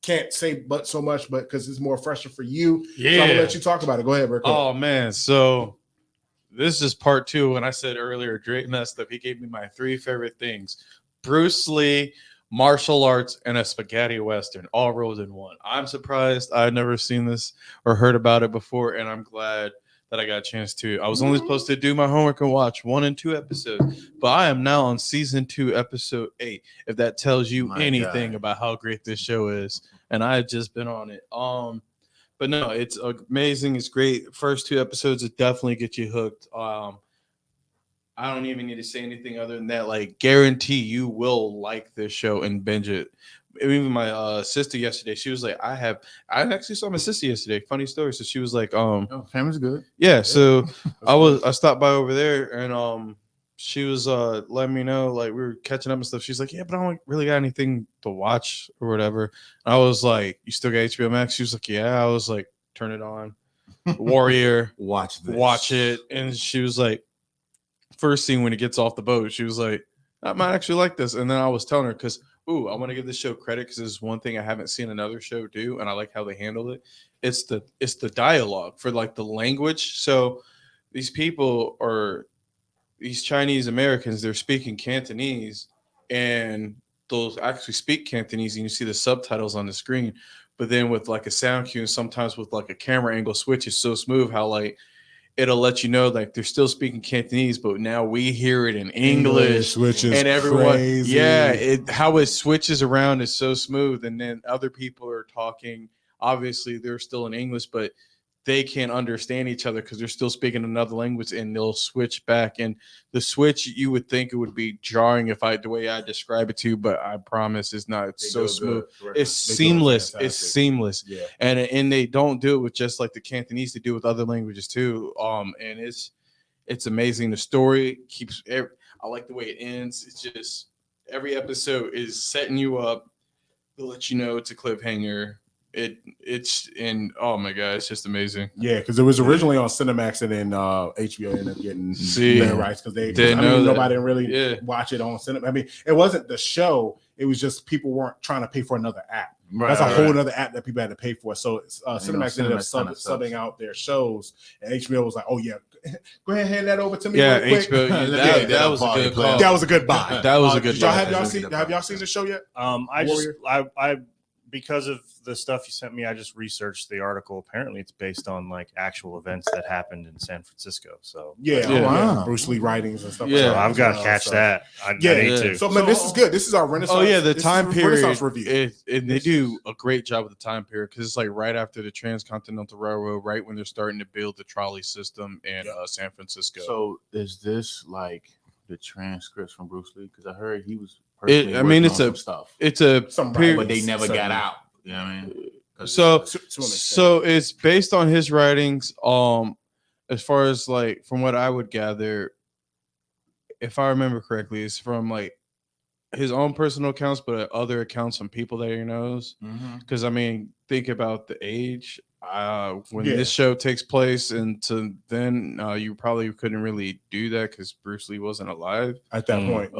can't say but so much, but because it's more fresher for you. Yeah. So I'm gonna let you talk about it. Go ahead, Rick. Oh man, so this is part 2. When I said earlier, Drake messed up. He gave me my 3 favorite things: Bruce Lee, martial arts, and a spaghetti western, all rolled in one. I'm surprised I'd never seen this or heard about it before, and I'm glad that I got a chance to. I was only supposed to do my homework and watch 1 and 2 episodes, but I am now on season 2, episode 8. If that tells you anything about how great this show is, and I've just been on it. But no, it's amazing. It's great. First 2 episodes, it definitely get you hooked. I don't even need to say anything other than that. Like, guarantee you will like this show and binge it. Even my sister yesterday, she was like, I actually saw my sister yesterday. Funny story. So she was like, family's good. Yeah. So I stopped by over there, and she was letting me know, like, we were catching up and stuff. She's like, yeah, but I don't really got anything to watch or whatever. I was like, you still got HBO Max? She was like, yeah. I was like, turn it on. Warrior. Watch this. Watch it. And she was like, first scene when he gets off the boat, she was like, I might actually like this. And then I was telling her, because I want to give this show credit, because this is one thing I haven't seen another show do, and I like how they handled it. It's the dialogue for like the language. So these people are these Chinese Americans, they're speaking Cantonese, and they'll actually speak Cantonese, and you see the subtitles on the screen. But then with like a sound cue, and sometimes with like a camera angle switch, is so smooth how like it'll let you know like they're still speaking Cantonese, but now we hear it in English, which is and everyone, crazy. how it switches around is so smooth. And then other people are talking. Obviously, they're still in English, but they can't understand each other because they're still speaking another language, and they'll switch back. And the switch, you would think it would be jarring the way I describe it to you, but I promise it's not. It's so smooth. It's seamless. It's seamless. Yeah. And they don't do it with just like the Cantonese, they do it with other languages too. And it's amazing. The story keeps I like the way it ends. It's just every episode is setting you up to let you know it's a cliffhanger. Oh my god, it's just amazing. Yeah, because it was originally on Cinemax, and then HBO ended up getting their rights because nobody really watch it on Cinemax. I mean, it wasn't the show; it was just people weren't trying to pay for another app. Right, that's a whole other app that people had to pay for. So Cinemax ended up subbing out their shows, and HBO was like, "Oh yeah, go ahead and hand that over to me." Yeah, real quick. HBO. That was a good call. That was a good buy. That was a good. Have y'all seen the show yet? I because of the stuff you sent me, I just researched the article. Apparently, it's based on like actual events that happened in San Francisco. So Bruce Lee writings and stuff. Yeah, like that. I've got to catch that. I need to. So this is good. This is our Renaissance. Oh yeah, the time period. Renaissance review. And they do a great job with the time period because it's like right after the Transcontinental Railroad, right when they're starting to build the trolley system in San Francisco. So is this like the transcripts from Bruce Lee? Because I heard he was. It's a period, but they never got out. You know what I mean? So it's based on his writings. As far as like from what I would gather, if I remember correctly, it's from like his own personal accounts, but other accounts from people that he knows. Because I mean, think about the age. When this show takes place, and to then you probably couldn't really do that because Bruce Lee wasn't alive at that point.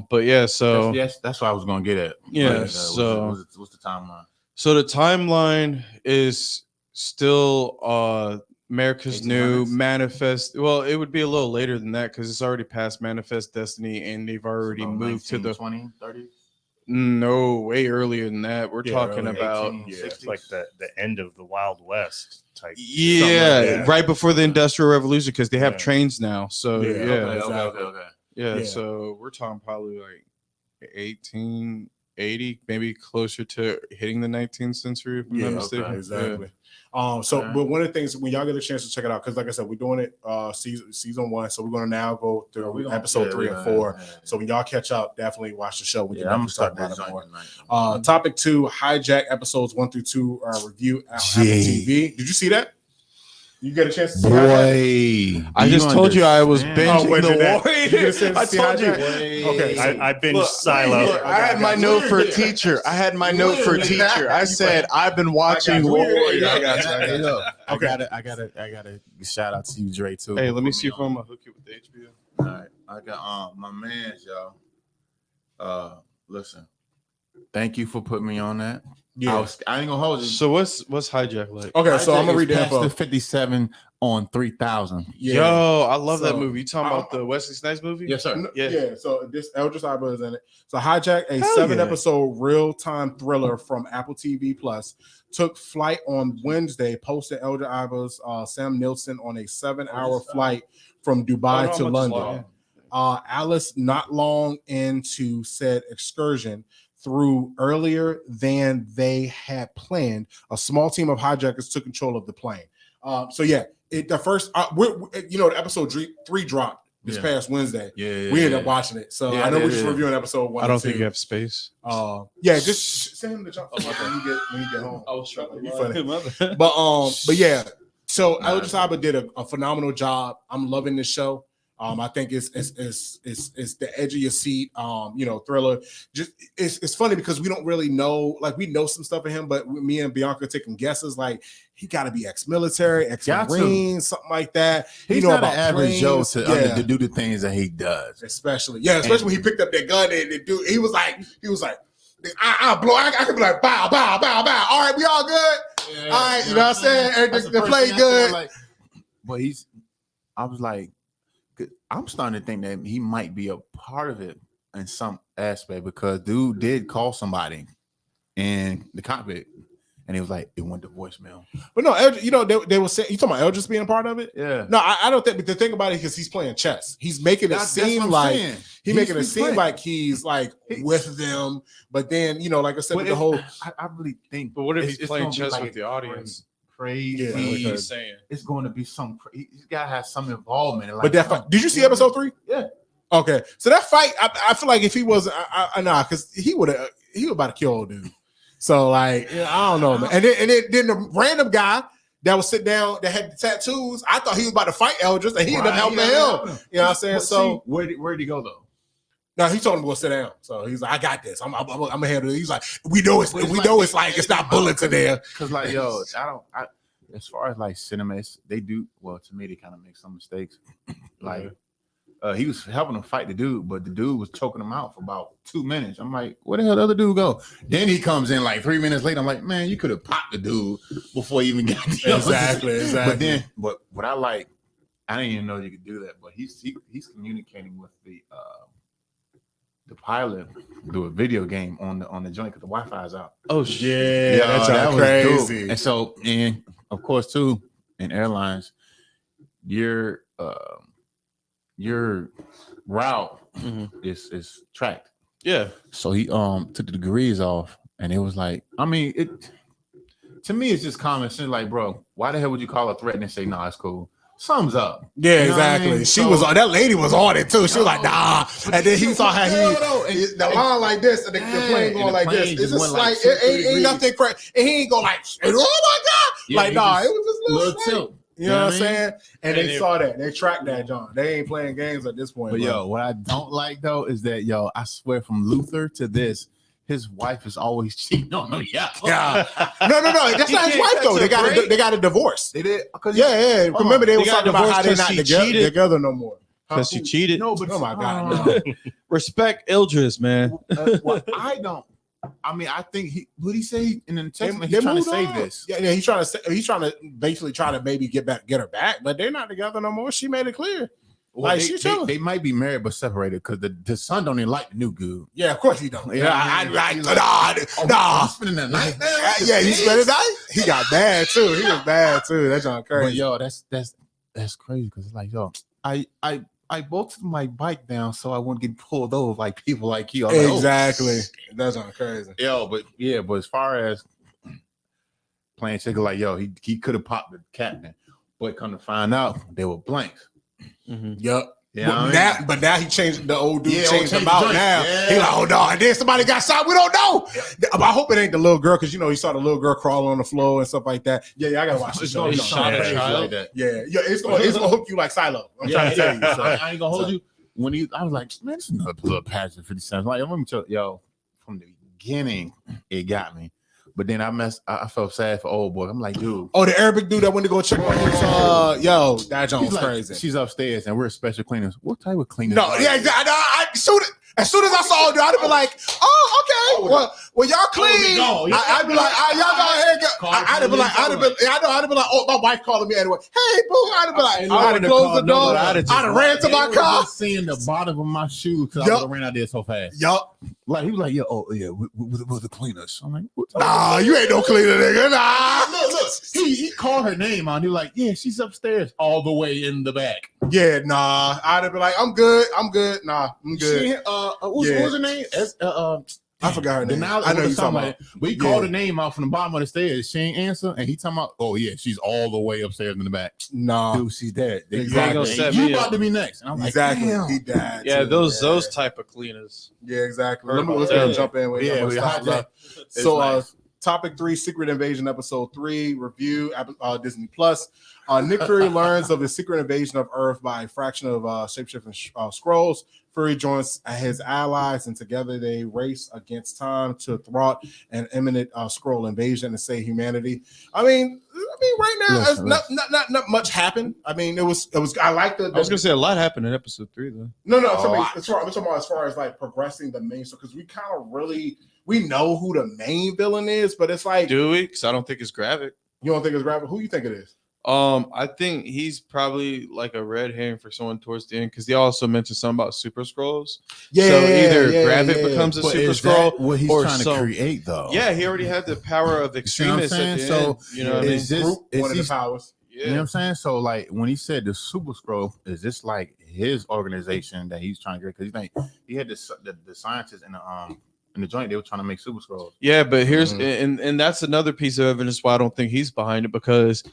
But yeah, so that's what I was gonna get at. Yeah. But, what's the timeline? So the timeline is still America's New Manifest. Well, it would be a little later than that because it's already past Manifest Destiny, and they've already moved to the 20s, 30s. No, way earlier than that. We're talking about it's like the end of the Wild West type. Right before the Industrial Revolution because they have trains now. So Okay. So we're talking probably like 18 80, maybe closer to hitting the 19th century. If I'm not mistaken. exactly. Yeah. But one of the things when y'all get a chance to check it out, because like I said, we're doing it season 1, so we're gonna now go through episode 3 and 4. So when y'all catch up, definitely watch the show. We can I'm gonna talk start about that it more. tonight. Topic 2: hijack episodes 1 through 2 review on Apple TV. Did you see that? You get a chance to see Boy, I just told you I was binging wait, the that- war. you get a chance to I see told you. hijack? Okay, so- I binged Silo. Look, I had my note for teacher. I had my note for teacher. I said I've been watching War. I gotta shout out to you, Dre, too. Hey, let me see if I'm gonna hook you with the HBO. All right, I got my man's, y'all. Listen, thank you for putting me on that. Yeah. I ain't gonna hold you. So what's hijack like? Okay, so I'm gonna read the past info. the 57 on 3,000. Yeah. Yo, I love So, that movie. You talking about the Wesley Snipes movie? Yes, sir. Yeah. So this Eldris Elba is in it. So hijack, a Hell 7-episode real-time thriller from Apple TV Plus, took flight on Wednesday. Posted Eldris Elba's Sam Nilsson on a 7-hour flight from Dubai to London. Alice, not long into said excursion, through earlier than they had planned, a small team of hijackers took control of the plane. So yeah, the first, the episode 3 dropped this past Wednesday. Yeah, We ended up watching it. So I know we're just reviewing episode 1. I don't think you have space. Just send him the jump when you get home. I was trying You funny. But yeah, so Eldris Elba did a phenomenal job. I'm loving this show. I think it's the edge of your seat, thriller. Just it's funny because we don't really know, like we know some stuff of him, but me and Bianca taking guesses, like he got to be ex-military, ex-marine, something like that. He's not an average Joe to do the things that he does. Especially when he picked up that gun and the dude, he was like, I can be like, bow. All right, we all good. Yeah, all right, you know what I'm saying? The play good. But I was like, I'm starting to think that he might be a part of it in some aspect because dude did call somebody in the cockpit and he was like, it went to voicemail. But no, they were saying, you talking about Eldris being a part of it? Yeah. No, I don't think, but the thing about it is because he's playing chess. He's making it seem like he's like with them. But then, like I said, with the whole. I really think. But what if he's playing chess with the audience? Crazy. Yeah, like he's saying. It's going to be he's got to have some involvement. But that fight, did you see episode 3? Yeah. Okay. So that fight, I feel like if he was, because he was about to kill old dude. So I don't know, man. And then the random guy that was sit down that had the tattoos, I thought he was about to fight Eldris, and he ended up helping him. You know what I'm saying? So where'd he go though? No, he told him to go sit down. So he's like, I got this. I'm gonna handle it. He's like, we know it's not bullets in there. Because as far as like cinemas, they do to me they kind of make some mistakes. He was helping him fight the dude, but the dude was choking him out for about 2 minutes. I'm like, where the hell did the other dude go? Then he comes in like 3 minutes later. I'm like, man, you could have popped the dude before he even got the Exactly. But what I like, I didn't even know you could do that. But he's communicating with the pilot through a video game on the joint because the Wi-Fi is out. Oh shit! Yeah, that's crazy. And so, and of course, too, in airlines, your route is tracked. Yeah. So he took the degrees off, and it was like, I mean, to me, it's just common sense. Like, bro, why the hell would you call a threat and say, nah, it's cool? Thumbs up. Yeah, exactly. I mean? That lady was on it too. She was like, nah. And then he saw how the line like this, and the plane going like this. It's just like it ain't nothing crazy. And he ain't go like, oh my god, it was just a little tilt. You know what I'm saying? And they saw that. They tracked that, John. They ain't playing games at this point. But what I don't like though is that I swear from Luther to this, his wife is always cheating on him. Yeah. No. That's not his wife though. They got a divorce. They did. Yeah. Remember they were talking about how they're not together no more. Because she cheated. No, but oh my god. Respect Eldris, man. I don't. I mean, I think what he say in the text, he's trying to save this. Yeah, he's trying to basically try to maybe get her back, but they're not together no more. She made it clear. Well, they might be married but separated because the son don't even like the new dude. Yeah, of course he don't. Yeah, nah. Spending the night. Yeah, he spent the night. He got bad too. He was bad too. That's on crazy. But that's crazy because it's like I I bolted my bike down so I wouldn't get pulled over like people like you. I'm like, Exactly. That's not crazy. But as far as playing chicken, like he could have popped the captain, but come to find out they were blanks. Yup. Yeah, but now he changed the old dude. Yeah, changed changed him out the now. joint. He like, oh no, and then somebody got shot. We don't know. I hope it ain't the little girl because you saw the little girl crawling on the floor and stuff like that. Yeah, I gotta watch the show. He It's shot gonna a be child crazy. like that. Yeah, it's gonna hook you like Silo. I'm trying to tell you. So. I ain't gonna hold you. When I was like, man, this is another little patch of 50 cents. Like, let me tell you, from the beginning, it got me. But then I felt sad for old boy. I'm like, dude. Oh, the Arabic dude that went to go check on his that Jones crazy. She's upstairs and we're special cleaners. What type of cleaners? No, yeah, exactly. As soon as I saw it, I'd have been like, oh, okay. Well, y'all clean. I'd be like, y'all go ahead. I'd have been like, oh, my wife calling me anyway. Hey, boo. I'd have been like, I'd have closed the door. I'd have ran to my car. Seeing the bottom of my shoe because I would have ran out there so fast. Yup. Like he was like, we're the cleaners. I'm like, nah, you ain't no cleaner, nigga. Nah. Look. He called her name on. He was like, yeah, she's upstairs, all the way in the back. Yeah, nah. I'd have been like, I'm good. Nah, I'm good. What was her name? I forgot her name. I know you talking about. We Yeah. called her name out from the bottom of the stairs. She ain't answer, and he talking about, oh yeah, she's all the way upstairs in the back. Nah, Dude, she's dead. Exactly. You about to be next. And I'm exactly. Like, damn. He died. Yeah, too. those type of cleaners. Yeah, exactly. Heard Let's about go that. jump in with Yeah, we stuff. hijacked. So, nice. Topic 3, Secret Invasion, Episode 3 review, Disney Plus. Nick Fury learns of his secret invasion of Earth by a fraction of shapeshifting Skrulls. Fury joins his allies, and together they race against time to thwart an imminent Skrull invasion and save humanity. I mean, right now, Listen. not much happened. I mean, it was. I like the. I was gonna say a lot happened in episode 3 though. No, I'm talking about as far as like progressing the main story because we kind of we know who the main villain is, but it's like, Do we? Because I don't think it's Gravik. you don't think it's Gravik? Who you think it is? I think he's probably like a red herring for someone towards the end because they also mentioned something about Super Skrulls. Yeah, so either Gravik becomes a But Super is that Skrull, what he's or trying to create, though. Yeah, he already had the power of See what I'm extremists at the saying? end. You know what I mean? Is this Group, is one of he, the powers. Yeah. You know what I'm saying? So, like, when he said the Super Skrull, is this like his organization that he's trying to get? Because he had the scientists in the joint, they were trying to make Super Skrulls. Yeah, but here's and that's another piece of evidence why I don't think he's behind it because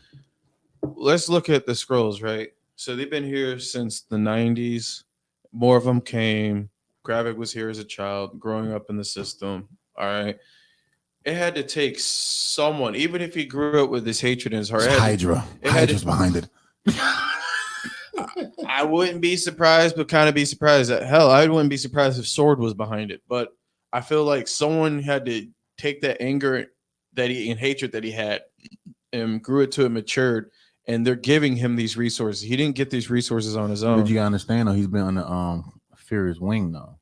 let's look at the Skrulls, right? So they've been here since the 90s. More of them came. Gravik was here as a child, growing up in the system. All right. It had to take someone, even if he grew up with this hatred in his heart. Hydra. Hydra's behind it. I wouldn't be surprised, but kind of be surprised. Hell, I wouldn't be surprised if Sword was behind it. But I feel like someone had to take that anger and hatred that he had and grew it to it, matured, and they're giving him these resources. He didn't get these resources on his own. But you gotta understand, though, he's been on the Furious wing, though.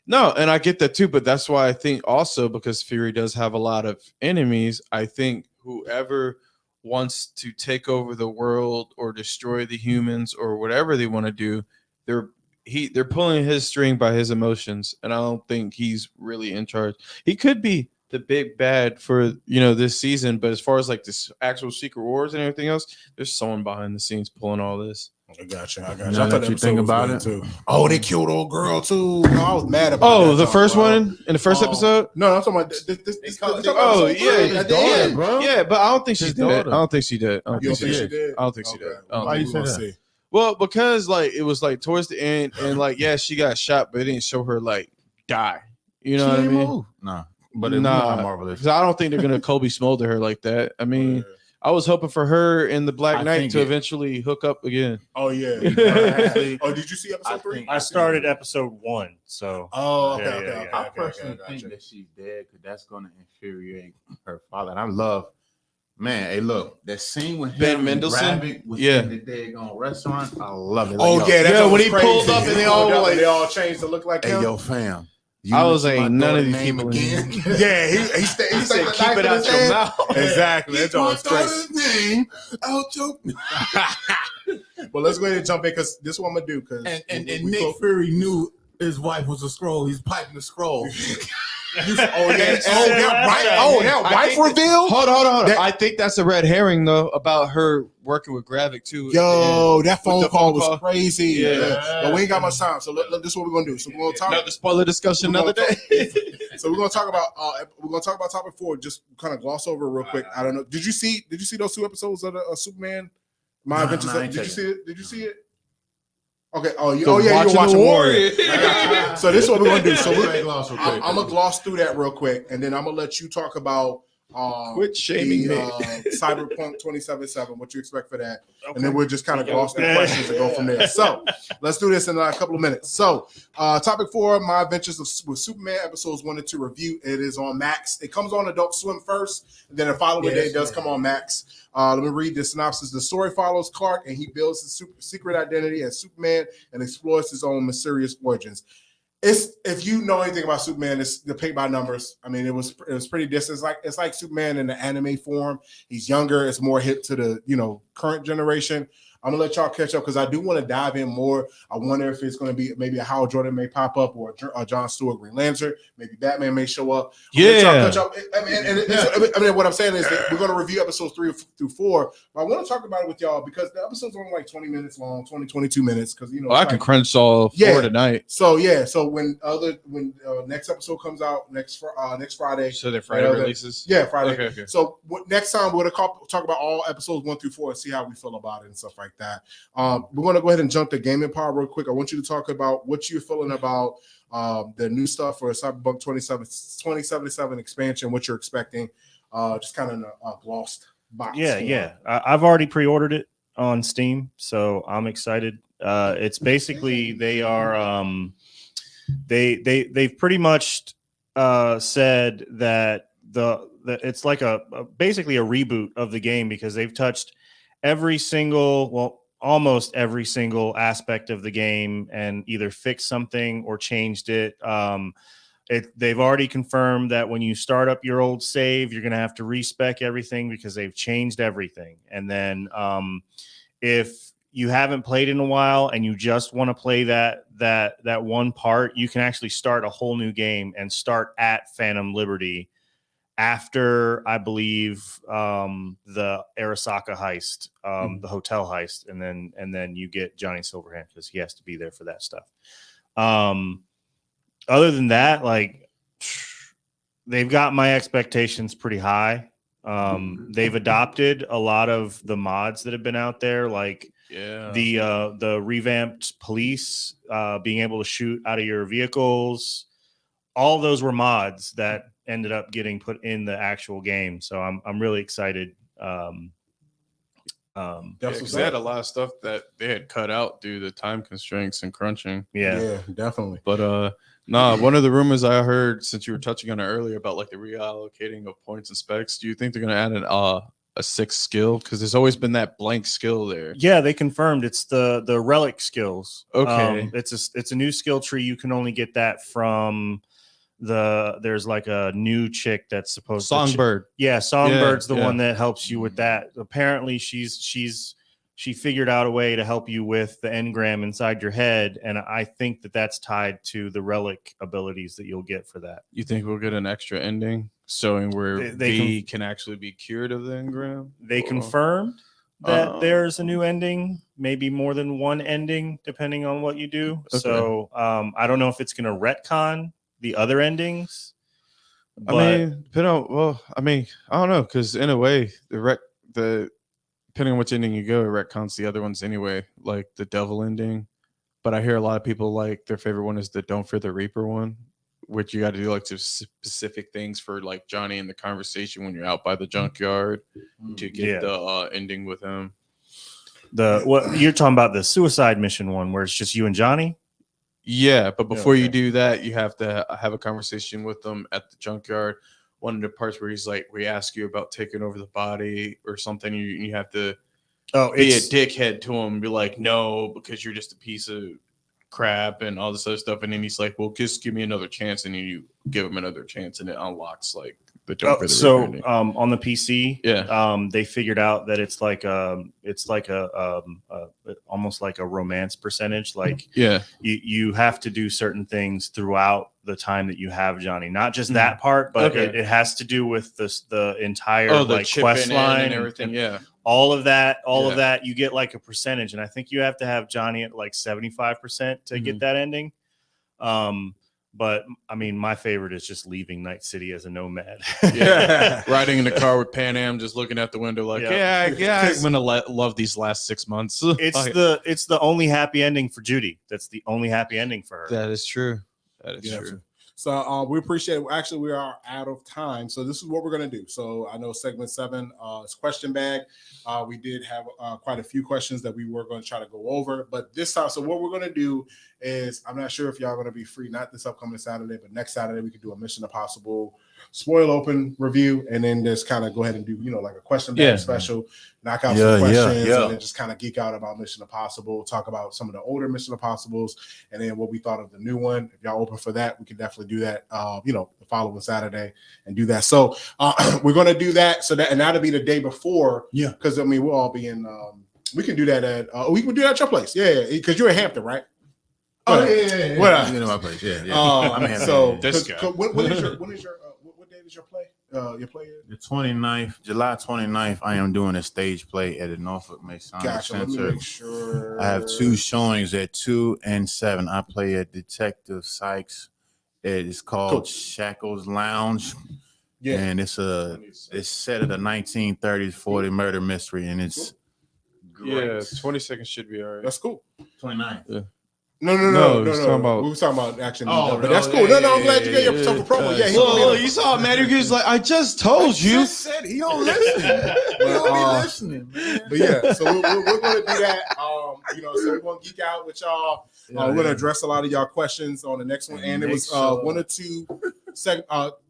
No, and I get that too, but that's why I think also because Fury does have a lot of enemies, I think whoever wants to take over the world or destroy the humans or whatever they want to do, they're pulling his string by his emotions, and I don't think he's really in charge. He could be the big bad for this season, but as far as like this actual Secret Wars and everything else, there's someone behind the scenes pulling all this. I got you. I Now that you think about it, too. Oh, they killed old girl too. No, I was mad about. Oh, that the song, first bro. one in the first episode. No, I'm talking about this. Oh yeah, bro. yeah, but I don't think she's His dead. daughter. I don't think she did. I don't You don't think think she she did. did? I don't think she did. I don't Why think you she say did. that? See. Well, because like it was like towards the end, and like she got shot, but it didn't show her like die. You know what I mean? Nah, but it's not marvelous. Because I don't think they're gonna Kobe smolder her like that. I mean, I was hoping for her and the Black I Knight think to it- eventually hook up again. Oh yeah. Actually, Oh, did you see episode 3? I started episode 1, so Oh, Yeah, okay. yeah, I personally think that she's dead because that's going to infuriate her father. And I love, man. Hey, look, that scene with Ben him and Mendelsohn? Gravik was Yeah. in the daggone restaurant. I love it. Oh Like, yeah, Yeah, when he crazy. pulled up and they all pulled up like- and they all changed to look like hey, him. yo, fam. I was like, mention my none of daughter's these name people again. Yeah, he He said said, "Keep it out your mouth." Exactly. That Keep my was crazy. daughter's name out your Well, let's go ahead and jump in because this is what I'm gonna do. Because and Nick Fury knew his wife was a scroll. He's piping the scroll. That wife reveal. Hold on. That- I think that's a red herring though about her working with Gravik too. Yo, and that phone with the call was crazy. Yeah. But we ain't got much time, so this is what we're gonna do. So we're gonna talk. Another spoiler discussion We're another gonna day. So we're gonna talk about topic 4. Just kind of gloss over real quick. I don't know. Did you see those 2 episodes of the Superman? My Adventures. Did you see it? Did you see it? Okay. You were watching Warrior. So this is what we're gonna do. So I'm gonna gloss through that real quick, and then I'm gonna let you talk about Quit shaming me. Cyberpunk 2077. What you expect for that, and then we'll just kind of gloss through questions and go from there. So let's do this in a couple of minutes. So topic 4, My Adventures with Superman, episodes 1 and 2 review. It is on Max. It comes on Adult Swim first, and then the following day it does come on Max. Let me read the synopsis. The story follows Clark, and he builds his secret identity as Superman and explores his own mysterious origins. If you know anything about Superman, it's the paint by numbers. I mean, it was pretty distant. It's like Superman in the anime form. He's younger. It's more hip to the current generation. I'm gonna let y'all catch up because I do want to dive in more. I wonder if it's gonna be maybe a Hal Jordan may pop up or a John Stewart Green Lantern. Maybe Batman may show up. Catch up. I mean, what I'm saying is that we're gonna review episodes 3 through 4. But I want to talk about it with y'all because the episodes are only like 20 minutes long, 22 minutes. Because I can crunch all 4 tonight. So so when next episode comes out next Friday. So they're Friday releases. Yeah, Friday. Okay. So next time we're gonna talk about all episodes 1 through 4 and see how we feel about it and stuff like that. We're going to go ahead and jump to Gaming Power real quick. I want you to talk about what you're feeling about the new stuff for Cyberpunk 2077 expansion, what you're expecting, just kind of in a glossed box. Yeah. I've already pre-ordered it on Steam, so I'm excited. It's basically they've pretty much said that it's like basically a reboot of the game because they've touched almost every single aspect of the game and either fixed something or changed it. They've already confirmed that when you start up your old save, you're going to have to respec everything because they've changed everything. And then if you haven't played in a while and you just want to play that one part, you can actually start a whole new game and start at Phantom Liberty after, I believe, the Arasaka heist, the hotel heist, and then you get Johnny Silverhand because he has to be there for that stuff. Other than that, like, they've got my expectations pretty high. They've adopted a lot of the mods that have been out there, like the revamped police, being able to shoot out of your vehicles. All those were mods that ended up getting put in the actual game, so I'm really excited. They had a lot of stuff that they had cut out due to time constraints and crunching. Yeah, definitely. But one of the rumors I heard, since you were touching on it earlier about like the reallocating of points and specs, do you think they're going to add a 6th skill? Because there's always been that blank skill there. Yeah, they confirmed it's the relic skills. Okay, it's a new skill tree. You can only get that from there's like a new chick that's supposed Songbird. Songbird's the one that helps you with that. Apparently she figured out a way to help you with the engram inside your head, and I think that's tied to the relic abilities that you'll get for that. You think we'll get an extra ending showing where V can actually be cured of the engram? They confirmed that there's a new ending, maybe more than one ending depending on what you do. Okay. So I don't know if it's going to retcon the other endings. But I don't know, because in a way, depending on which ending you go, it retcons the other ones anyway, like the devil ending. But I hear a lot of people like their favorite one is the Don't Fear the Reaper one, which you got to do like some specific things for like Johnny in the conversation when you're out by the junkyard to get the ending with him. What you're talking about, the suicide mission one where it's just you and Johnny? Yeah, but before you do that, you have to have a conversation with them at the junkyard. One of the parts where he's like, we ask you about taking over the body or something. You have to be a dickhead to him, be like, no, because you're just a piece of crap and all this other stuff. And then he's like, well, just give me another chance. And you give him another chance and it unlocks like but don't pay the So rebranding. on the PC, they figured out that it's like almost like a romance percentage. Like you have to do certain things throughout the time that you have Johnny, not just that part, but it has to do with the entire like quest line and everything. All of that, you get like a percentage, and I think you have to have Johnny at like 75% to get that ending. But I mean, my favorite is just leaving Night City as a nomad. Riding in the car with Pan Am, just looking out the window, like, I'm gonna love these last 6 months. It's the only happy ending for Judy. That's the only happy ending for her. That is true. That is true. So we appreciate it. Actually, we are out of time. So this is what we're going to do. So I know segment 7 is question bag. We did have quite a few questions that we were going to try to go over. But this time, so what we're going to do is, I'm not sure if y'all are going to be free, not this upcoming Saturday, but next Saturday, we could do a Mission Impossible spoil open review, and then just kind of go ahead and do, like a question bag special, knock out some questions, and then just kind of geek out about Mission Impossible, talk about some of the older Mission Impossibles, and then what we thought of the new one. If y'all open for that, we can definitely do that, the following Saturday and do that. So we're going to do that. So that'll be the day before. Yeah. Because, I mean, we'll all be in, we can do that at, we can do that at your place. Yeah. Because you're in Hampton, right? Oh, yeah. What? You know my place. Yeah. I'm in Hampton. So, this guy. What day is your play? Your play is? The 29th, July 29th, I am doing a stage play at the Norfolk Masonic Center. Let me make sure. I have 2 showings at 2 and 7. I play at Detective Sykes. It is called Shackles Lounge. Yeah. And it's set at a 1930s 40 murder mystery, and it's great. 20 seconds should be all right. That's cool. 29th. Yeah. No. We were talking about action. But that's cool. I'm glad you got yourself a promo. You saw it, man. He was like, I just told you. Just said he don't listen. He don't be listening, man. But yeah, so we're going to do that. So we're going to geek out with y'all. We're going to address a lot of y'all questions on the next one. And it was 1 or 2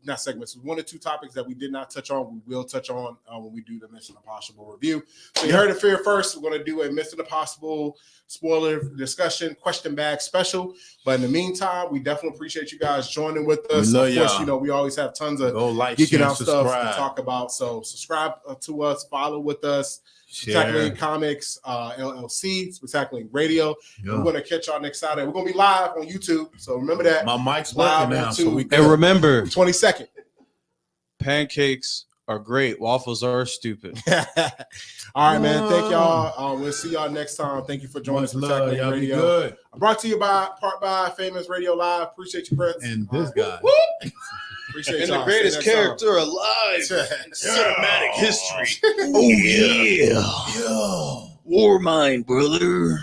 not segments, 1 or 2 topics that we did not touch on. We will touch on when we do the Mission Impossible review. So you heard it here first. We're going to do a Mission Impossible spoiler discussion question bag special. But in the meantime, we definitely appreciate you guys joining with us. We love of course, we always have tons of geeking out stuff to talk about. So subscribe to us, follow with us. Spectacular Comics, LLC, Spectacular Radio. We're going to catch y'all next Saturday. We're going to be live on YouTube. So remember that. My mic's live now. So and remember, 22nd. Pancakes are great. Waffles are stupid. All right, man. Thank y'all. We'll see y'all next time. Thank you for joining Spectacular Radio. Good. Brought to you by Famous Radio Live. Appreciate you, Prince. And this guy. Appreciate and y'all. the greatest character alive in cinematic history. Oh, yeah. War Mind, brother.